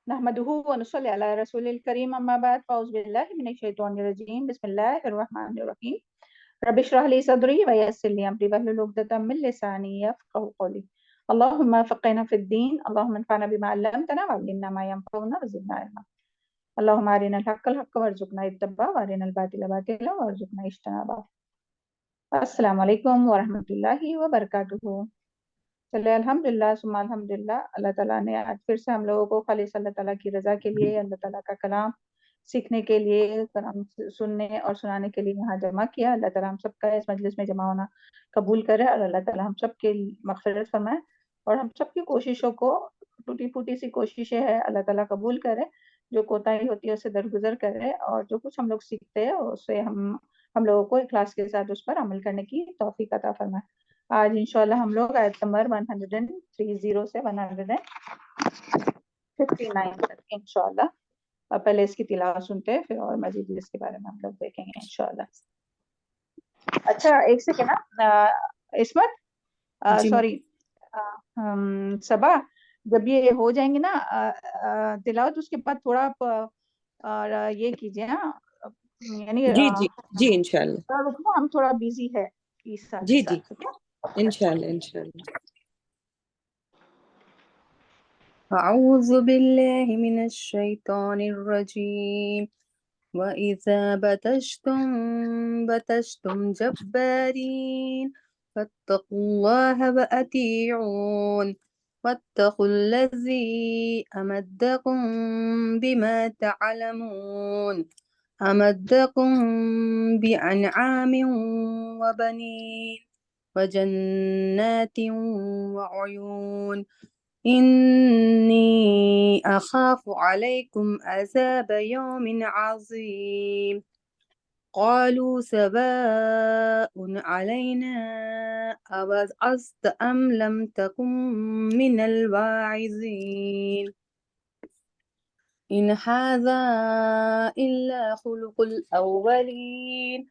نحمده ونصلي على رسول الكريم أما بعد فأعوذ بالله من الشيطان الرجيم بسم الله الرحمن الرحيم رب اشرح لي صدري ويسر لي أمري واحلل عقدة من لساني يفقهوا قولي اللهم فقهنا في الدين اللهم انفعنا بما علمتنا وعلمنا ما ينفعنا وزدنا علما اللهم أرنا الحق الحق وارزقنا اتباعه وأرنا الباطل باطلا وارزقنا اجتنابه السلام علیکم ورحمۃ اللہ وبرکاتہ. چلے الحمد للہ ثم الحمد للہ. اللہ تعالیٰ نے آج پھر سے ہم لوگوں کو خالص اللہ تعالیٰ کی رضا کے لیے اللہ تعالیٰ کا کلام سیکھنے کے لیے کلام سننے اور سنانے کے لیے یہاں جمع کیا. اللہ تعالیٰ ہم سب کا اس مجلس میں جمع ہونا قبول کرے اور اللہ تعالیٰ ہم سب کے مغفرت فرمائے اور ہم سب کی کوششوں کو ٹوٹی پھوٹی سی کوششیں ہے اللہ تعالیٰ قبول کرے. جو کوتاہی ہوتی ہے اسے درگزر کرے اور جو کچھ ہم لوگ سیکھتے ہیں اسے ہم لوگوں کو اخلاص کے ساتھ اس پر عمل کرنے کی توفیق عطا فرمائے. آج انشاءاللہ ہم لوگ آیت نمبر 130 سے 159 تک انشاءاللہ. اور پہلے اس کی تلاوت سنتے ہیں پھر اور مزید اس کے بارے میں ہم لوگ دیکھیں گے انشاءاللہ. اچھا ایک سیکنڈ عصمت سوری صبا جب یہ ہو جائیں گے نا تلاوت اس کے بعد تھوڑا یہ کیجیے نا یعنی جی جی جی انشاءاللہ ہم تھوڑا بیزی ہے عیسیٰ کے جی جی ساتھ. انشاءاللہ انشاءاللہ. اعوذ باللہ من الشیطان الرجیم وَإِذَا بَطَشْتُمْ جَبَّارِينَ فَاتَّقُوا اللَّهَ وَأَطِيعُونِ وَاتَّقُوا الَّذِي أَمَدَّكُم بِمَا تَعْلَمُونَ أَمَدَّكُم بِأَنْعَامٍ وَبَنِينَ وَجَنَّاتٍ وَعُيُونٍ إِنِّي أَخَافُ عَلَيْكُمْ عَذَابَ يَوْمٍ عَظِيمٍ قَالُوا سَوَاءٌ عَلَيْنَا أَوَعَظْتَ أَمْ لَمْ تَكُنْ مِنَ الْوَاعِظِينَ إِنْ هَذَا إِلَّا خُلُقُ الْأَوَّلِينَ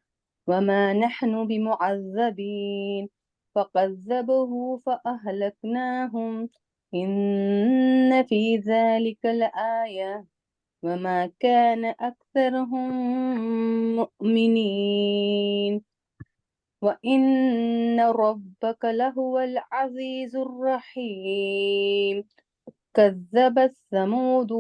وَمَا نَحْنُ بِمُعَذَّبِينَ فَكَذَّبُوهُ فَأَهْلَكْنَاهُمْ إِنَّ فِي ذَلِكَ لَآيَةً وَمَا كَانَ أَكْثَرُهُم مُؤْمِنِينَ وَإِنَّ رَبَّكَ لَهُوَ الْعَزِيزُ الرَّحِيمُ كَذَّبَتْ ثَمُودُ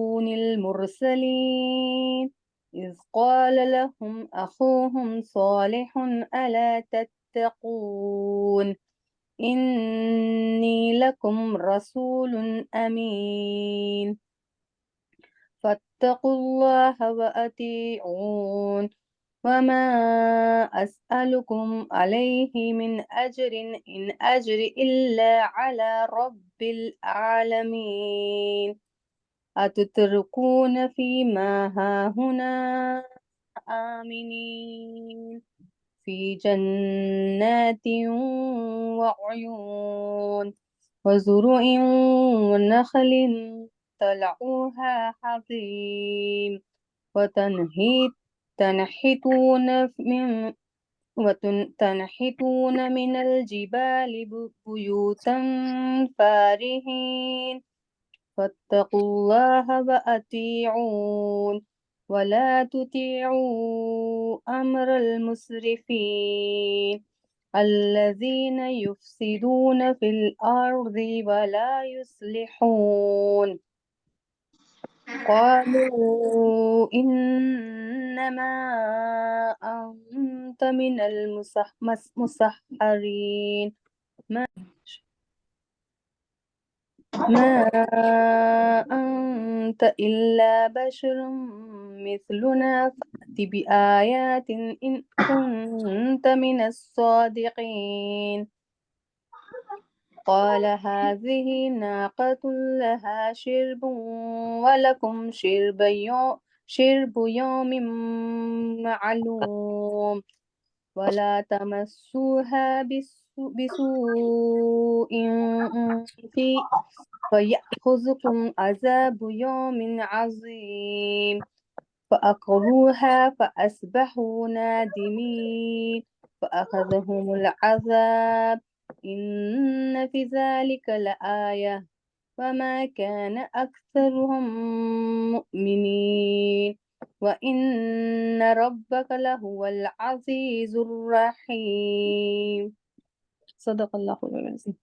الْمُرْسَلِينَ إِذْ قَالَ لَهُمْ أَخُوهُمْ صَالِحٌ أَلَا تَتَّقُونَ إِنِّي لَكُمْ رَسُولٌ أَمِينٌ فَاتَّقُوا اللَّهَ وَأَطِيعُونِ وَمَا أَسْأَلُكُمْ عَلَيْهِ مِنْ أَجْرٍ إِنْ أَجْرِي إِلَّا عَلَى رَبِّ الْعَالَمِينَ أَتُتْرَكُونَ فِي مَا هَاهُنَا آمِنِينَ فِي جَنَّاتٍ وَعُيُونٍ وَزُرُوعٍ وَنَخْلٍ طَلْعُهَا حَضِيمٌ وتنحتون من الجبال بيوتا فارهين فاتقوا الله وأطيعون ولا تطيعوا أمر المسرفين الذين يفسدون في الأرض ولا يصلحون قالوا إنما أنت من المسحرين ما أنت إلا بشر مثلنا فأت بآيات إن كنت من الصادقين قال هذه ناقة لها شرب ولكم شرب يوم معلوم ولا تمسوها بسوء فيأخذكم عذاب يوم عظيم فأقروها فأصبحوا نادمين فأخذهم العذاب إن في ذلك لآية وما كان أكثرهم مؤمنين وإن ربك لهو العزيز الرحيم. صدق الله العظيم.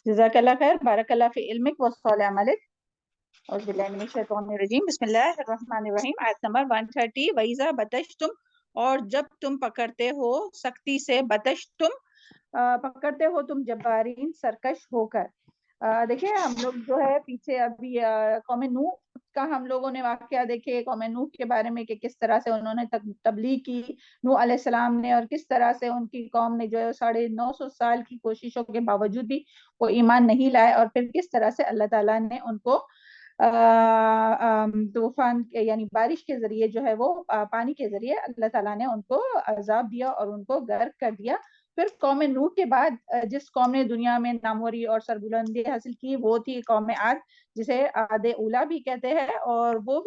جزاک اللہ خیر، بارک اللہ فی علمک وصالح عملک۔ اعوذ باللہ من الشیطان الرجیم، بسم اللہ الرحمن الرحیم۔ آیت نمبر 130۔ وَإِذَا بَطَشْتُمْ، اور جب تم پکڑتے ہو سختی سے، بطشتم پکڑتے ہو تم جبارین سرکش ہو کر۔ دیکھیں ہم لوگ جو ہے پیچھے ابھی قوم نوح کا ہم لوگوں نے واقعہ دیکھے، قوم نوح کے بارے میں کہ کس طرح سے انہوں نے تبلیغ کی نوح علیہ السلام نے، اور کس طرح سے ان کی قوم نے جو ہے 950 سال کی کوششوں کے باوجود بھی وہ ایمان نہیں لائے، اور پھر کس طرح سے اللہ تعالیٰ نے ان کو طوفان یعنی بارش کے ذریعے جو ہے وہ پانی کے ذریعے اللہ تعالیٰ نے ان کو عذاب دیا اور ان کو غرق کر دیا۔ پھر قوم نوح کے بعد جس قوم نے دنیا میں ناموری اور سربلندی حاصل کی وہ تھی قوم عاد، جسے عاد اولا بھی کہتے ہیں، اور وہ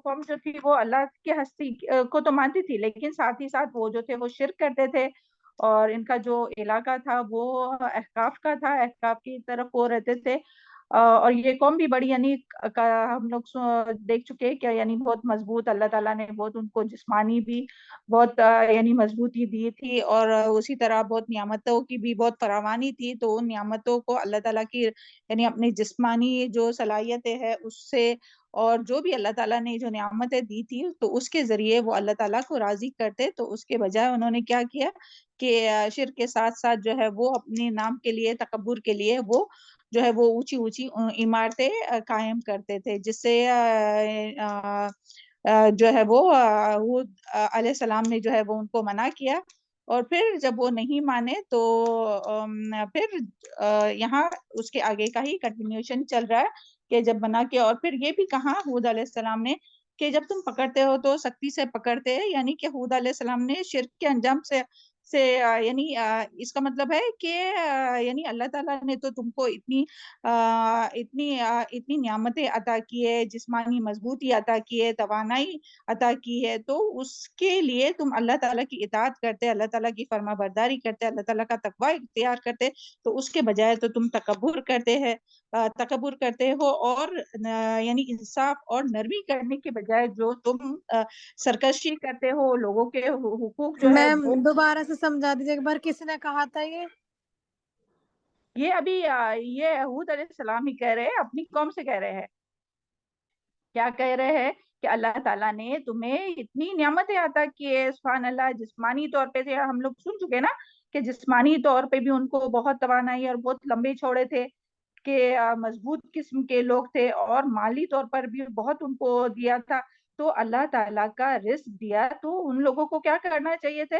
قوم جو تھی وہ اللہ کی ہستی کو تو مانتی تھی، لیکن ساتھ ہی ساتھ وہ جو تھے وہ شرک کرتے تھے، اور ان کا جو علاقہ تھا وہ احقاف کا تھا، احقاف کی طرف وہ رہتے تھے۔ اور یہ قوم بھی بڑی یعنی ہم لوگ دیکھ چکے کہ یعنی بہت مضبوط، اللہ تعالیٰ نے بہت ان کو جسمانی بھی بہت یعنی مضبوطی دی تھی، اور اسی طرح بہت نعمتوں کی بھی بہت فراوانی تھی، تو ان نعمتوں کو اللہ تعالیٰ کی یعنی اپنی جسمانی جو صلاحیتیں ہیں اس سے، اور جو بھی اللہ تعالیٰ نے جو نعمتیں دی تھی تو اس کے ذریعے وہ اللہ تعالیٰ کو راضی کرتے، تو اس کے بجائے انہوں نے کیا کیا کہ شرک کے ساتھ ساتھ جو ہے وہ اپنے نام کے لیے، تکبر کے لیے وہ جو ہے وہ اونچی اونچی عمارتیں قائم کرتے تھے، جس سے جو ہے وہ حود علیہ السلام نے جو ہے وہ ان کو منع کیا، اور پھر جب وہ نہیں مانے تو پھر یہاں اس کے آگے کا ہی کنٹینیوشن چل رہا ہے کہ جب منع کیا، اور پھر یہ بھی کہا حود علیہ السلام نے کہ جب تم پکڑتے ہو تو سختی سے پکڑتے ہیں، یعنی کہ حود علیہ السلام نے شرک کے انجام سے یعنی اس کا مطلب ہے کہ یعنی اللہ تعالیٰ نے تو تم کو اتنی نعمتیں عطا کی ہے، جسمانی مضبوطی عطا کی ہے، توانائی عطا کی ہے، تو اس کے لیے تم اللہ تعالیٰ کی اطاعت کرتے، اللہ تعالیٰ کی فرما برداری کرتے، اللہ تعالیٰ کا تقوی اختیار کرتے، تو اس کے بجائے تو تم تکبر کرتے ہو، اور یعنی انصاف اور نرمی کرنے کے بجائے جو تم سرکشی کرتے ہو، لوگوں کے حقوق جو ہے میم دوبارہ سے سمجھا دیجیے ایک بار، کسی نے کہا تھا یہ ابھی یہ حود علیہ السلام ہی کہہ رہے ہیں، اپنی قوم سے کہہ رہے ہیں، کیا کہہ رہے ہیں کہ اللہ تعالیٰ نے تمہیں اتنی نعمتیں عطا کی ہے، سبحان اللہ، جسمانی طور پہ ہم لوگ سن چکے نا کہ جسمانی طور پہ بھی ان کو بہت توانائی اور بہت لمبے چھوڑے تھے، کہ مضبوط قسم کے لوگ تھے، اور مالی طور پر بھی بہت ان کو دیا تھا، تو اللہ تعالیٰ کا رزق دیا، تو ان لوگوں کو کیا کرنا چاہیے تھے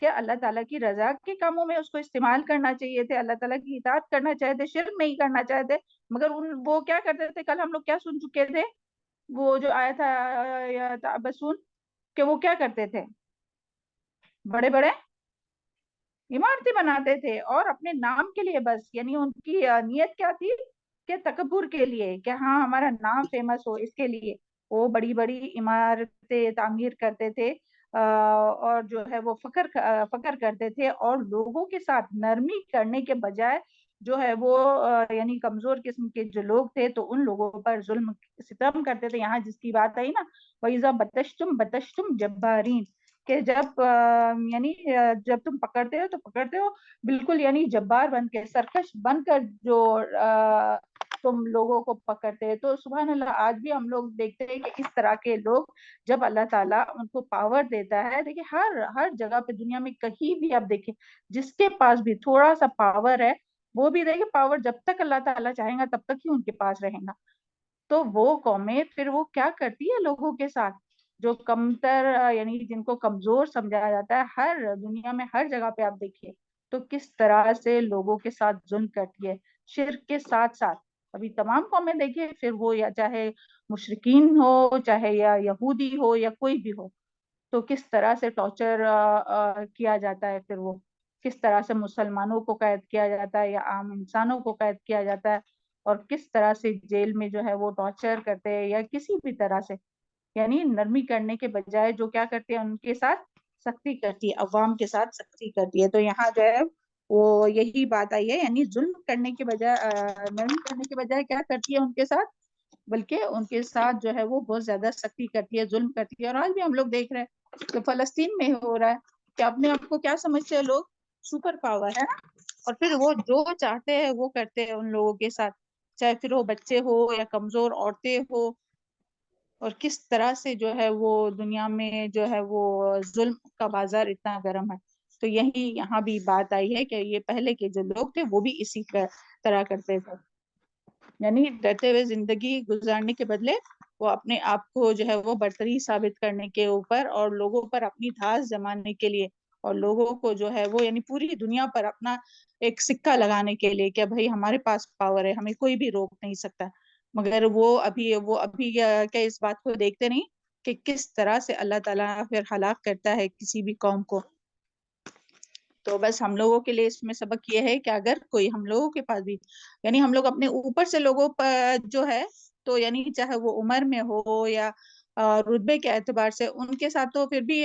کہ اللہ تعالیٰ کی رضا کے کاموں میں اس کو استعمال کرنا چاہیے تھے، اللہ تعالیٰ کی اطاعت کرنا چاہتے تھے، شرک نہیں کرنا چاہتے، مگر وہ کیا کرتے تھے، کل ہم لوگ کیا سن چکے تھے، وہ جو آیا تھا بسون، کہ وہ کیا کرتے تھے، بڑے بڑے عمارتیں بناتے تھے، اور اپنے نام کے لیے بس، یعنی ان کی نیت کیا تھی کہ تکبر کے لیے، کہ ہاں ہمارا نام فیمس ہو، اس کے لیے وہ بڑی بڑی عمارتیں تعمیر کرتے تھے، اور جو ہے وہ فخر کرتے تھے، اور لوگوں کے ساتھ نرمی کرنے کے بجائے جو ہے وہ یعنی کمزور قسم کے جو لوگ تھے تو ان لوگوں پر ظلم ستم کرتے تھے۔ یہاں جس کی بات آئی نا، وَإِذَا بَطَشْتُمْ جَبَّارِينَ، کہ یعنی جب تم پکڑتے ہو تو پکڑتے ہو بالکل یعنی جبار بن کے، سرکش بن کر جو تم لوگوں کو پکڑتے ہیں، تو سبحان اللہ آج بھی ہم لوگ دیکھتے ہیں کہ اس طرح کے لوگ جب اللہ تعالیٰ ان کو پاور دیتا ہے، دیکھیں ہر جگہ پہ دنیا میں کہیں بھی آپ دیکھیں جس کے پاس بھی تھوڑا سا پاور ہے، وہ بھی دیکھیں پاور جب تک اللہ تعالیٰ چاہیں گا تب تک ہی ان کے پاس رہے گا، تو وہ قومیں پھر وہ کیا کرتی ہے لوگوں کے ساتھ، جو کمتر یعنی جن کو کمزور سمجھا جاتا ہے، ہر دنیا میں ہر جگہ پہ آپ دیکھیے تو کس طرح سے لوگوں کے ساتھ ظلم کرتی ہے، شرک کے ساتھ ساتھ ابھی تمام قومیں دیکھیے، پھر وہ یا چاہے مشرکین ہو، چاہے یا یہودی ہو یا کوئی بھی ہو، تو کس طرح سے ٹارچر کیا جاتا ہے، پھر وہ کس طرح سے مسلمانوں کو قید کیا جاتا ہے یا عام انسانوں کو قید کیا جاتا ہے، اور کس طرح سے جیل میں جو ہے وہ ٹارچر کرتے ہیں یا کسی بھی طرح سے، یعنی نرمی کرنے کے بجائے جو کیا کرتی ہے ان کے ساتھ سختی کرتی ہے، عوام کے ساتھ سختی کرتی ہے. تو یہاں جو ہے وہ یہی بات آئی ہے، یعنی ظلم کرنے کے بجائے نرمی کرنے کے بجائے کیا کرتی ہے ان کے ساتھ، بلکہ ان کے ساتھ جو ہے وہ بہت زیادہ سختی کرتی ہے، ظلم کرتی ہے. اور آج بھی ہم لوگ دیکھ رہے ہیں کہ فلسطین میں ہو رہا ہے کہ اپنے آپ کو کیا سمجھتے ہیں لوگ، سپر پاور ہے نا، اور پھر وہ جو چاہتے ہیں وہ کرتے ہیں ان لوگوں کے ساتھ، چاہے پھر وہ بچے ہو یا کمزور عورتیں ہو. اور کس طرح سے جو ہے وہ دنیا میں جو ہے وہ ظلم کا بازار اتنا گرم ہے. تو یہی یہاں بھی بات آئی ہے کہ یہ پہلے کے جو لوگ تھے وہ بھی اسی طرح کرتے تھے، یعنی ڈرتے ہوئے زندگی گزارنے کے بدلے وہ اپنے آپ کو جو ہے وہ برتری ثابت کرنے کے اوپر اور لوگوں پر اپنی دھاس جمانے کے لیے، اور لوگوں کو جو ہے وہ یعنی پوری دنیا پر اپنا ایک سکہ لگانے کے لیے کہ بھائی ہمارے پاس پاور ہے، ہمیں کوئی بھی روک نہیں سکتا. مگر وہ ابھی کیا اس بات کو دیکھتے نہیں کہ کس طرح سے اللہ تعالیٰ پھر ہلاک کرتا ہے کسی بھی قوم کو. تو بس ہم لوگوں کے لیے اس میں سبق یہ ہے کہ اگر کوئی ہم لوگوں کے پاس بھی یعنی ہم لوگ اپنے اوپر سے لوگوں پر جو ہے تو یعنی چاہے وہ عمر میں ہو یا رتبے کے اعتبار سے ان کے ساتھ تو پھر بھی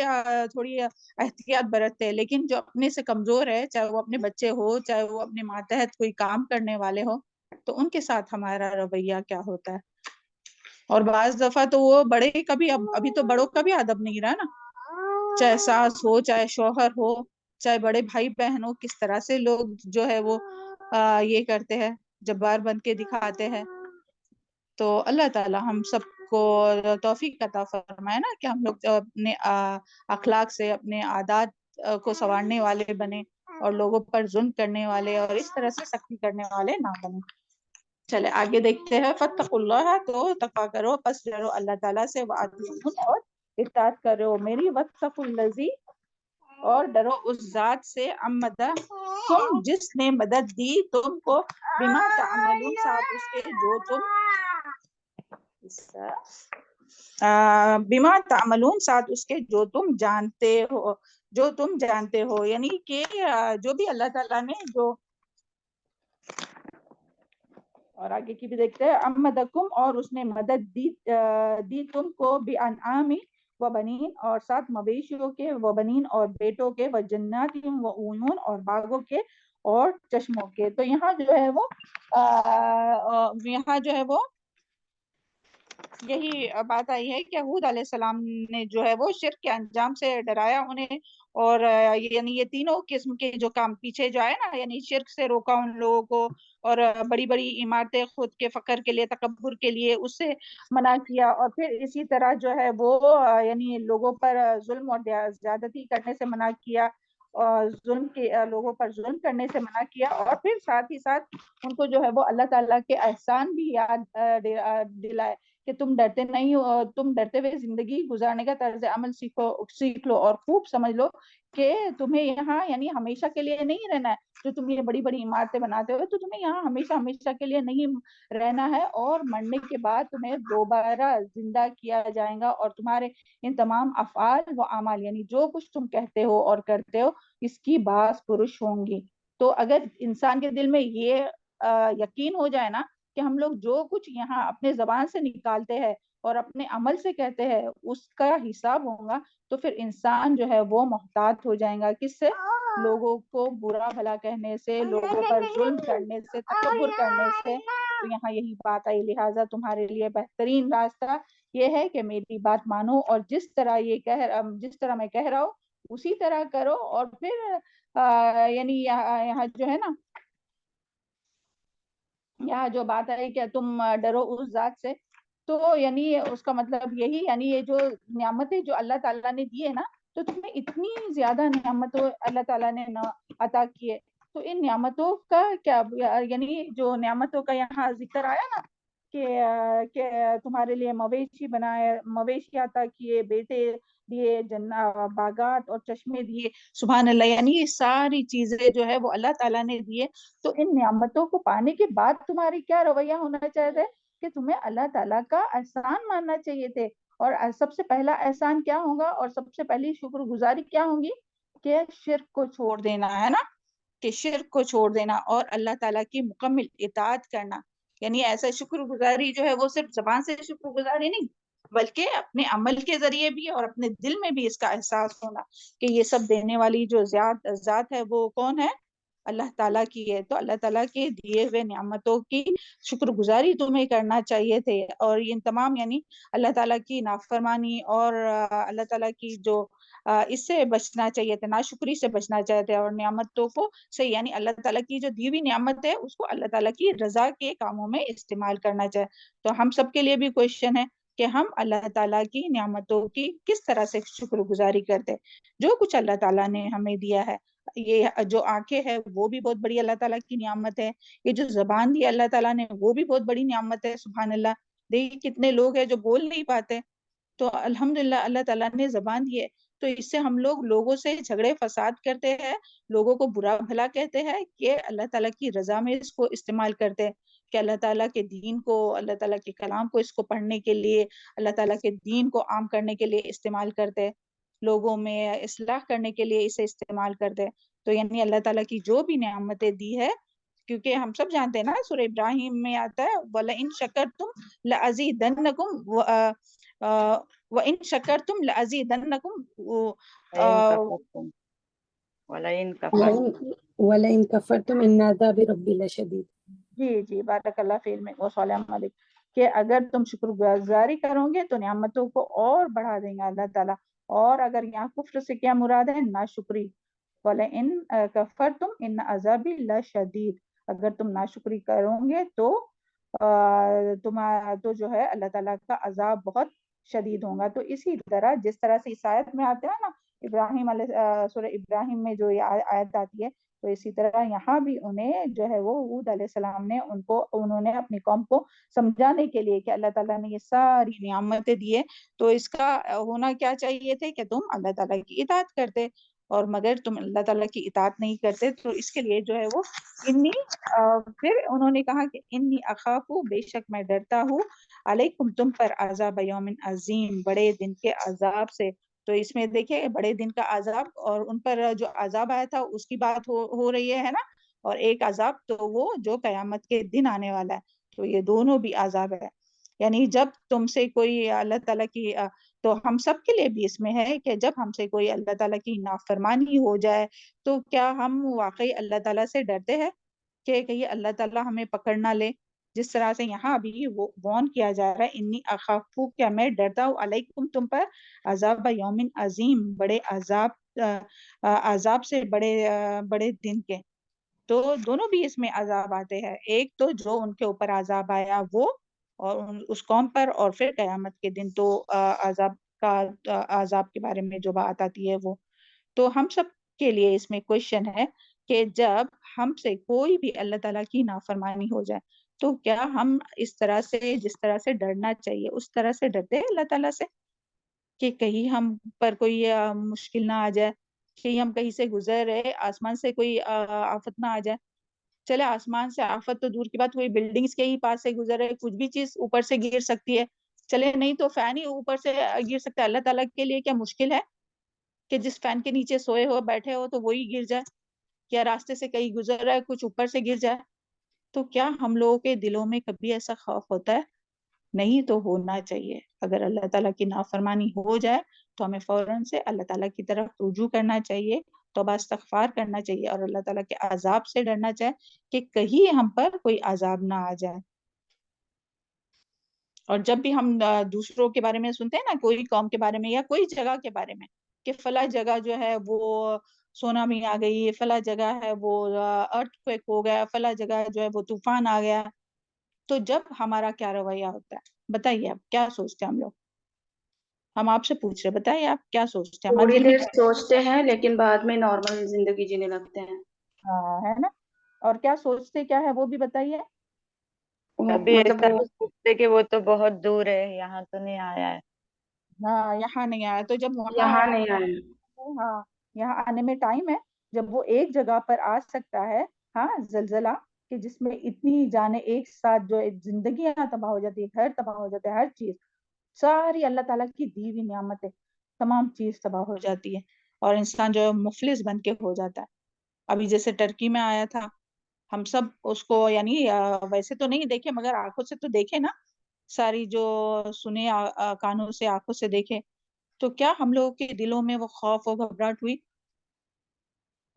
تھوڑی احتیاط برتتے ہیں، لیکن جو اپنے سے کمزور ہے، چاہے وہ اپنے بچے ہو، چاہے وہ اپنے ماتحت کوئی کام کرنے والے ہو، تو ان کے ساتھ ہمارا رویہ کیا ہوتا ہے. اور بعض دفعہ تو وہ بڑے کا بھی ابھی تو بڑوں کا بھی ادب نہیں رہا نا، چاہے ساس ہو، چاہے شوہر ہو، چاہے بڑے بھائی بہن ہو، کس طرح سے لوگ جو ہے وہ یہ کرتے ہیں، جبار بن کے دکھاتے ہیں. تو اللہ تعالی ہم سب کو توفیق عطا فرمائے نا کہ ہم لوگ اپنے اخلاق سے اپنے عادات کو سنوارنے والے بنے اور لوگوں پر ظلم کرنے والے اور اس طرح سے سختی کرنے والے نہ بنے. چلے آگے دیکھتے ہیں. فاتقوا اللہ، تو تقویٰ کرو، پس ڈرو اللہ تعالیٰ سے، وأطیعون، اور اطاعت کرو میری، واتقوا الذی، اور ڈرو اس ذات سے، امدکم، جس نے مدد دی تم کو، بما تعملون، ساتھ اس کے جو تم بما تعملون، ساتھ اس کے جو تم جانتے ہو، یعنی کہ جو بھی اللہ تعالیٰ نے جو، اور آگے کی بھی دیکھتے ہیں، امدکم، اور اس نے مدد دی تم کو، بانعام و بنین، اور ساتھ مویشیوں کے، و بنین، اور بیٹوں کے، و جنات و عیون، اور باغوں کے اور چشموں کے. تو یہاں جو ہے وہ یہی بات آئی ہے کہ حود علیہ السلام نے جو ہے وہ شرک کے انجام سے ڈرایا انہیں، اور یعنی یہ تینوں قسم کے جو کام پیچھے جو آئے نا، یعنی شرک سے روکا ان لوگوں کو، اور بڑی بڑی عمارتیں خود کے فخر کے لیے، تکبر کے لیے، اس سے منع کیا، اور پھر اسی طرح جو ہے وہ یعنی لوگوں پر ظلم اور زیادتی کرنے سے منع کیا، اور لوگوں پر ظلم کرنے سے منع کیا، اور پھر ساتھ ہی ساتھ ان کو جو ہے وہ اللہ تعالیٰ کے احسان بھی یاد دلائے کہ تم ڈرتے نہیں ہو، تم ڈرتے ہوئے زندگی گزارنے کا طرز عمل سیکھ لو، اور خوب سمجھ لو کہ تمہیں یہاں یعنی ہمیشہ کے لیے نہیں رہنا ہے. جو تم یہ بڑی بڑی عمارتیں بناتے ہو تو تمہیں یہاں ہمیشہ کے لیے نہیں رہنا ہے، اور مرنے کے بعد تمہیں دوبارہ زندہ کیا جائے گا، اور تمہارے ان تمام افعال و اعمال، یعنی جو کچھ تم کہتے ہو اور کرتے ہو، اس کی باز پرش ہوں گی. تو اگر انسان کے دل میں یہ یقین ہو جائے نا کہ ہم لوگ جو کچھ یہاں اپنے زبان سے نکالتے ہیں اور اپنے عمل سے کہتے ہیں اس کا حساب ہوگا، تو پھر انسان جو ہے وہ محتاط ہو جائے گا. کس سے؟ لوگوں کو برا بھلا کہنے سے، لوگوں پر ظلم کرنے سے، تکبر کرنے سے. تو یہاں یہی بات آئی، لہٰذا تمہارے لیے بہترین راستہ یہ ہے کہ میری بات مانو، اور جس طرح میں کہہ رہا ہوں اسی طرح کرو. اور پھر یعنی یہاں جو ہے نا، یہاں جو بات ہے کہ تم ڈرو اس ذات سے، تو یعنی اس کا مطلب یہی، یعنی یہ جو نعمتیں جو اللہ تعالیٰ نے دی ہے نا، تو تمہیں اتنی زیادہ نعمتوں اللہ تعالیٰ نے عطا کیے. تو ان نعمتوں کا کیا، یعنی جو نعمتوں کا یہاں ذکر آیا نا کہ تمہارے لیے مویشی بنائے، مویشی عطا کیے، بیٹے دیے، باغات اور چشمے دیے. سبحان اللہ، یعنی یہ ساری چیزیں جو ہے وہ اللہ تعالیٰ نے دیے. تو ان نعمتوں کو پانے کے بعد تمہاری کیا رویہ ہونا چاہیے کہ تمہیں اللہ تعالیٰ کا احسان ماننا چاہیے تھے. اور سب سے پہلا احسان کیا ہوگا، اور سب سے پہلی شکر گزاری کیا ہوگی کہ شرک کو چھوڑ دینا ہے نا، کہ شرک کو چھوڑ دینا اور اللہ تعالیٰ کی مکمل اطاعت کرنا. یعنی ایسا شکر گزاری جو ہے وہ صرف زبان سے شکر گزاری نہیں، بلکہ اپنے عمل کے ذریعے بھی اور اپنے دل میں بھی اس کا احساس ہونا کہ یہ سب دینے والی جو ذات ہے وہ کون ہے؟ اللہ تعالیٰ کی ہے. تو اللہ تعالیٰ کے دیے ہوئے نعمتوں کی شکر گزاری تمہیں کرنا چاہیے تھے، اور یہ تمام یعنی اللہ تعالیٰ کی نافرمانی اور اللہ تعالیٰ کی جو اس سے بچنا چاہیے تھے، ناشکری سے بچنا چاہیے تھے، اور نعمتوں کو سے یعنی اللہ تعالیٰ کی جو دی ہوئی نعمت ہے اس کو اللہ تعالیٰ کی رضا کے کاموں میں استعمال کرنا چاہیے. تو ہم سب کے لیے بھی کویشچن ہے کہ ہم اللہ تعالیٰ کی نعمتوں کی کس طرح سے شکر گزاری کرتے. جو کچھ اللہ تعالیٰ نے ہمیں دیا ہے، یہ جو آنکھیں ہے وہ بھی بہت بڑی اللہ تعالیٰ کی نعمت ہے، یہ جو زبان دی اللہ تعالیٰ نے وہ بھی بہت بڑی نعمت ہے. سبحان اللہ. دیکھیے کتنے لوگ ہیں جو بول نہیں پاتے، تو الحمدللہ اللہ تعالیٰ نے زبان دی ہے. تو اس سے ہم لوگوں سے جھگڑے فساد کرتے ہیں، لوگوں کو برا بھلا کہتے ہیں، کہ اللہ تعالیٰ کی رضا میں اس کو استعمال کرتے ہیں، کہ اللہ تعالیٰ کے دین کو، اللہ تعالیٰ کے کلام کو اس کو پڑھنے کے لیے، اللہ تعالیٰ کے دین کو عام کرنے کے لیے استعمال کرتے ہیں، لوگوں میں اصلاح کرنے کے لیے اسے استعمال کرتے ہیں. تو یعنی اللہ تعالیٰ کی جو بھی نعمتیں دی ہے، کیونکہ ہم سب جانتے ہیں نا سورہ ابراہیم میں آتا ہے وَلَئِن شَكَرْتُمْ لَأَزِيدَنَّكُمْ وَإِن شَكَرْتُمْ لَأَزِيدَنَّكُمْ وَلَئِن كَفَرْتُمْ وَلَئِن كَفَرْتُمْ إِنَّ عَذَابِ رَبِّي لَشَدِيدٌ. جی بارک اللہ فیل میں وسلم علیک، کہ اگر تم شکر گزاری کرو گے تو نعمتوں کو اور بڑھا دیں گا اللہ تعالیٰ. اور اگر یہاں کفر سے کیا مراد ہے؟ ناشکری. وَلَئِن كَفَرْتُمْ إِنَّ عَذَابِي لَشَدِيدٌ. اگر تم ناشکری کرو گے تو تو جو ہے اللہ تعالیٰ کا عذاب بہت شدید ہوگا. تو اسی طرح جس طرح سے اس آیت میں آتے ہیں نا ابراہیم علیہ سورہ ابراہیم میں جو یہ آیت آتی ہے، تو اسی طرح یہاں بھی انہیں جو ہے وہ ہود علیہ السلام نے انہوں نے اپنی قوم کو سمجھانے کے لیے کہ اللہ تعالیٰ نے یہ ساری نعمتیں دی ہے، تو اس کا ہونا کیا چاہیے تھے کہ تم اللہ تعالیٰ کی اطاعت کرتے، اور مگر تم اللہ تعالیٰ کی اطاعت نہیں کرتے. تو اس کے لیے جو ہے وہ پھر انہوں نے کہا کہ انی اخافو، بے شک میں ڈرتا ہوں، علیکم تم پر، عذاب یوم عظیم، بڑے دن کے عذاب سے. تو اس میں دیکھیں بڑے دن کا عذاب، اور ان پر جو عذاب آیا تھا اس کی بات ہو رہی ہے نا، اور ایک عذاب تو وہ جو قیامت کے دن آنے والا ہے. تو یہ دونوں بھی عذاب ہے. یعنی جب تم سے کوئی اللہ تعالیٰ کی تو ہم سب کے لیے بھی اس میں ہے کہ جب ہم سے کوئی اللہ تعالیٰ کی نافرمانی ہو جائے تو کیا ہم واقعی اللہ تعالیٰ سے ڈرتے ہیں کہ کہیں اللہ تعالیٰ ہمیں پکڑ نہ لے؟ جس طرح سے یہاں بھی وارن کیا جا رہا ہے، انی اخافو، کیا میں ڈرتا ہوں، علیکم تم پر، عذاب یوم عظیم، بڑے عذاب سے، بڑے دن کے. تو دونوں بھی اس میں عذاب آتے ہیں، ایک تو جو ان کے اوپر عذاب آیا وہ، اور اس قوم پر، اور پھر قیامت کے دن تو عذاب کے بارے میں جو بات آتی ہے وہ. تو ہم سب کے لیے اس میں کویشچن ہے کہ جب ہم سے کوئی بھی اللہ تعالیٰ کی نافرمانی ہو جائے تو کیا ہم اس طرح سے، جس طرح سے ڈرنا چاہیے اس طرح سے ڈرتے ہیں اللہ تعالیٰ سے، کہ کہیں ہم پر کوئی مشکل نہ آ جائے، کہ ہم کہیں سے گزر رہے، آسمان سے کوئی آفت نہ آ جائے. چلے آسمان سے آفت تو دور کی بات، کوئی بلڈنگز کے ہی پاس سے گزر رہے، کچھ بھی چیز اوپر سے گر سکتی ہے، چلے نہیں تو فین ہی اوپر سے گر سکتا ہے. اللہ تعالیٰ کے لیے کیا مشکل ہے کہ جس فین کے نیچے سوئے ہو، بیٹھے ہو، تو وہی گر جائے، یا راستے سے کہیں گزر رہا ہے کچھ اوپر سے گر جائے؟ تو کیا ہم لوگوں کے دلوں میں کبھی ایسا خوف ہوتا ہے؟ نہیں تو ہونا چاہیے. اگر اللہ تعالیٰ کی نافرمانی ہو جائے تو ہمیں فوراً سے اللہ تعالیٰ کی طرف رجوع کرنا چاہیے، توبہ استغفار کرنا چاہیے، اور اللہ تعالیٰ کے عذاب سے ڈرنا چاہیے کہ کہیں ہم پر کوئی عذاب نہ آ جائے. اور جب بھی ہم دوسروں کے بارے میں سنتے ہیں نا، کوئی قوم کے بارے میں یا کوئی جگہ کے بارے میں، کہ فلاں جگہ جو ہے وہ سونامی آ گئی، فلاں جگہ ہے وہ ارتھ کویک ہو گیا، فلاں جگہ جو ہے وہ طوفان آ گیا، تو جب ہمارا کیا رویہ ہوتا ہے؟ بتائیے آپ کیا سوچتے ہیں ہم لوگ؟ ہم آپ سے پوچھ رہے، بتائیے آپ کیا سوچتے ہیں؟ ہمارے تھوڑی دل میں دیر سوچتے ہیں لیکن بعد میں نارمل زندگی جینے لگتے ہیں. ہاں ہے نا. اور کیا سوچتے کیا ہے وہ بھی بتائیے. ابھی مطلب ایسا وہ تو سوچتے کہ وہ تو بہت دور ہے، یہاں تو نہیں آیا ہے. ہاں یہاں نہیں آیا، تو جب وہاں یہاں نہیں آئے. ہاں یہاں آنے میں ٹائم ہے، جب وہ ایک جگہ پر آ سکتا ہے، ہاں زلزلہ، کہ جس میں اتنی جانیں ایک ساتھ، جو زندگیاں تباہ ہو جاتی ہے، گھر تباہ ہو جاتے ہیں، ہر چیز، ساری اللہ تعالیٰ کی دی ہوئی نعمتیں، تمام چیز تباہ ہو جاتی ہے، اور انسان جو ہے مفلس بن کے ہو جاتا ہے. ابھی جیسے ٹرکی میں آیا تھا، ہم سب اس کو یعنی ویسے تو نہیں دیکھے مگر آنکھوں سے تو دیکھے نا، ساری جو سنے کانوں سے آنکھوں سے دیکھے، تو کیا ہم لوگوں کے دلوں میں وہ خوف و گھبراہٹ ہوئی؟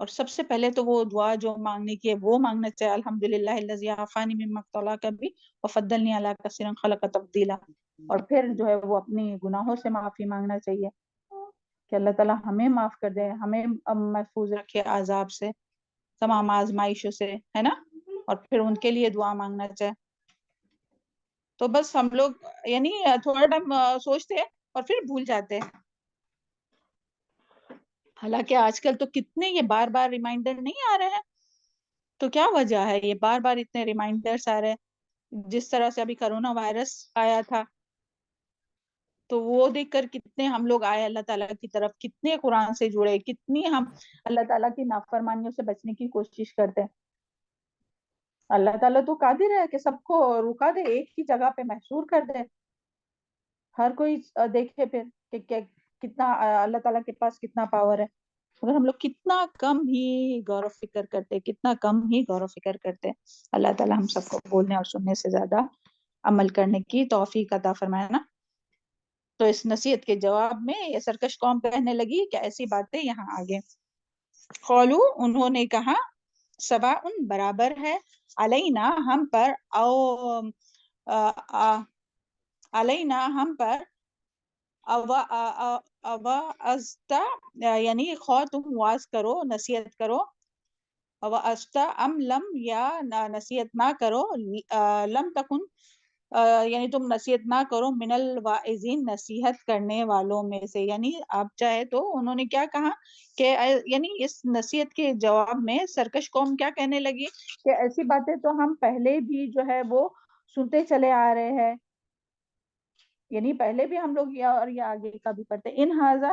اور سب سے پہلے تو وہ دعا جو مانگنے کی ہے وہ مانگنا چاہیے، الحمدللہ الذی عافانی مما ابتلاک بھی وفضلنی علی کثیر خلق تفضیلا. اور پھر جو ہے وہ اپنی گناہوں سے معافی مانگنا چاہیے کہ اللہ تعالیٰ ہمیں معاف کر دے، ہمیں محفوظ رکھے عذاب سے، تمام آزمائشوں سے، ہے نا. اور پھر ان کے لیے دعا مانگنا چاہے. تو بس ہم لوگ یعنی تھوڑا ٹائم سوچتے ہیں اور پھر بھول جاتے ہیں. حالانکہ آج کل تو کتنے یہ بار بار ریمائنڈر نہیں آ رہے ہیں. تو کیا وجہ ہے یہ بار بار اتنے ریمائنڈرز آ رہے ہیں؟ جس طرح سے ابھی کرونا وائرس آیا تھا تو وہ دیکھ کر کتنے ہم لوگ آئے اللہ تعالیٰ کی طرف، کتنے قرآن سے جڑے، کتنی ہم اللہ تعالیٰ کی نافرمانیوں سے بچنے کی کوشش کرتے ہیں. اللہ تعالیٰ تو قادر ہے کہ سب کو رکا دے، ایک ہی جگہ پہ محصور کر دے. ہر کوئی دیکھے پھر کہ کتنا اللہ تعالیٰ کے پاس کتنا پاور ہے. مگر ہم لوگ کتنا کم ہی غور و فکر کرتے، کتنا کم ہی غور و فکر کرتے. اللہ تعالیٰ ہم سب کو بولنے اور سننے سے زیادہ عمل کرنے کی توفیق عطا فرمائے نا. تو اس نصیحت کے جواب میں یہ سرکش قوم کہنے لگی کہ ایسی باتیں یہاں آگے. قولو انہوں نے کہا، سواء برابر ہے، علینا ہم پر، او علینا ہم پر، اوازتا یعنی خواہ تم واز کرو، نصیحت کرو، اوازتا ام لم یا نصیحت نہ کرو، لم تکن یعنی تم نصیحت نہ کرو، من الواعظین نصیحت کرنے والوں میں سے. یعنی آپ چاہے تو انہوں نے کیا کہا کہ یعنی اس نصیحت کے جواب میں سرکش قوم کیا کہنے لگی کہ ایسی باتیں تو ہم پہلے بھی جو ہے وہ سنتے چلے آ رہے ہیں، یعنی پہلے بھی ہم لوگ اور یہ آگے کا بھی پڑھتے. ان ہاذا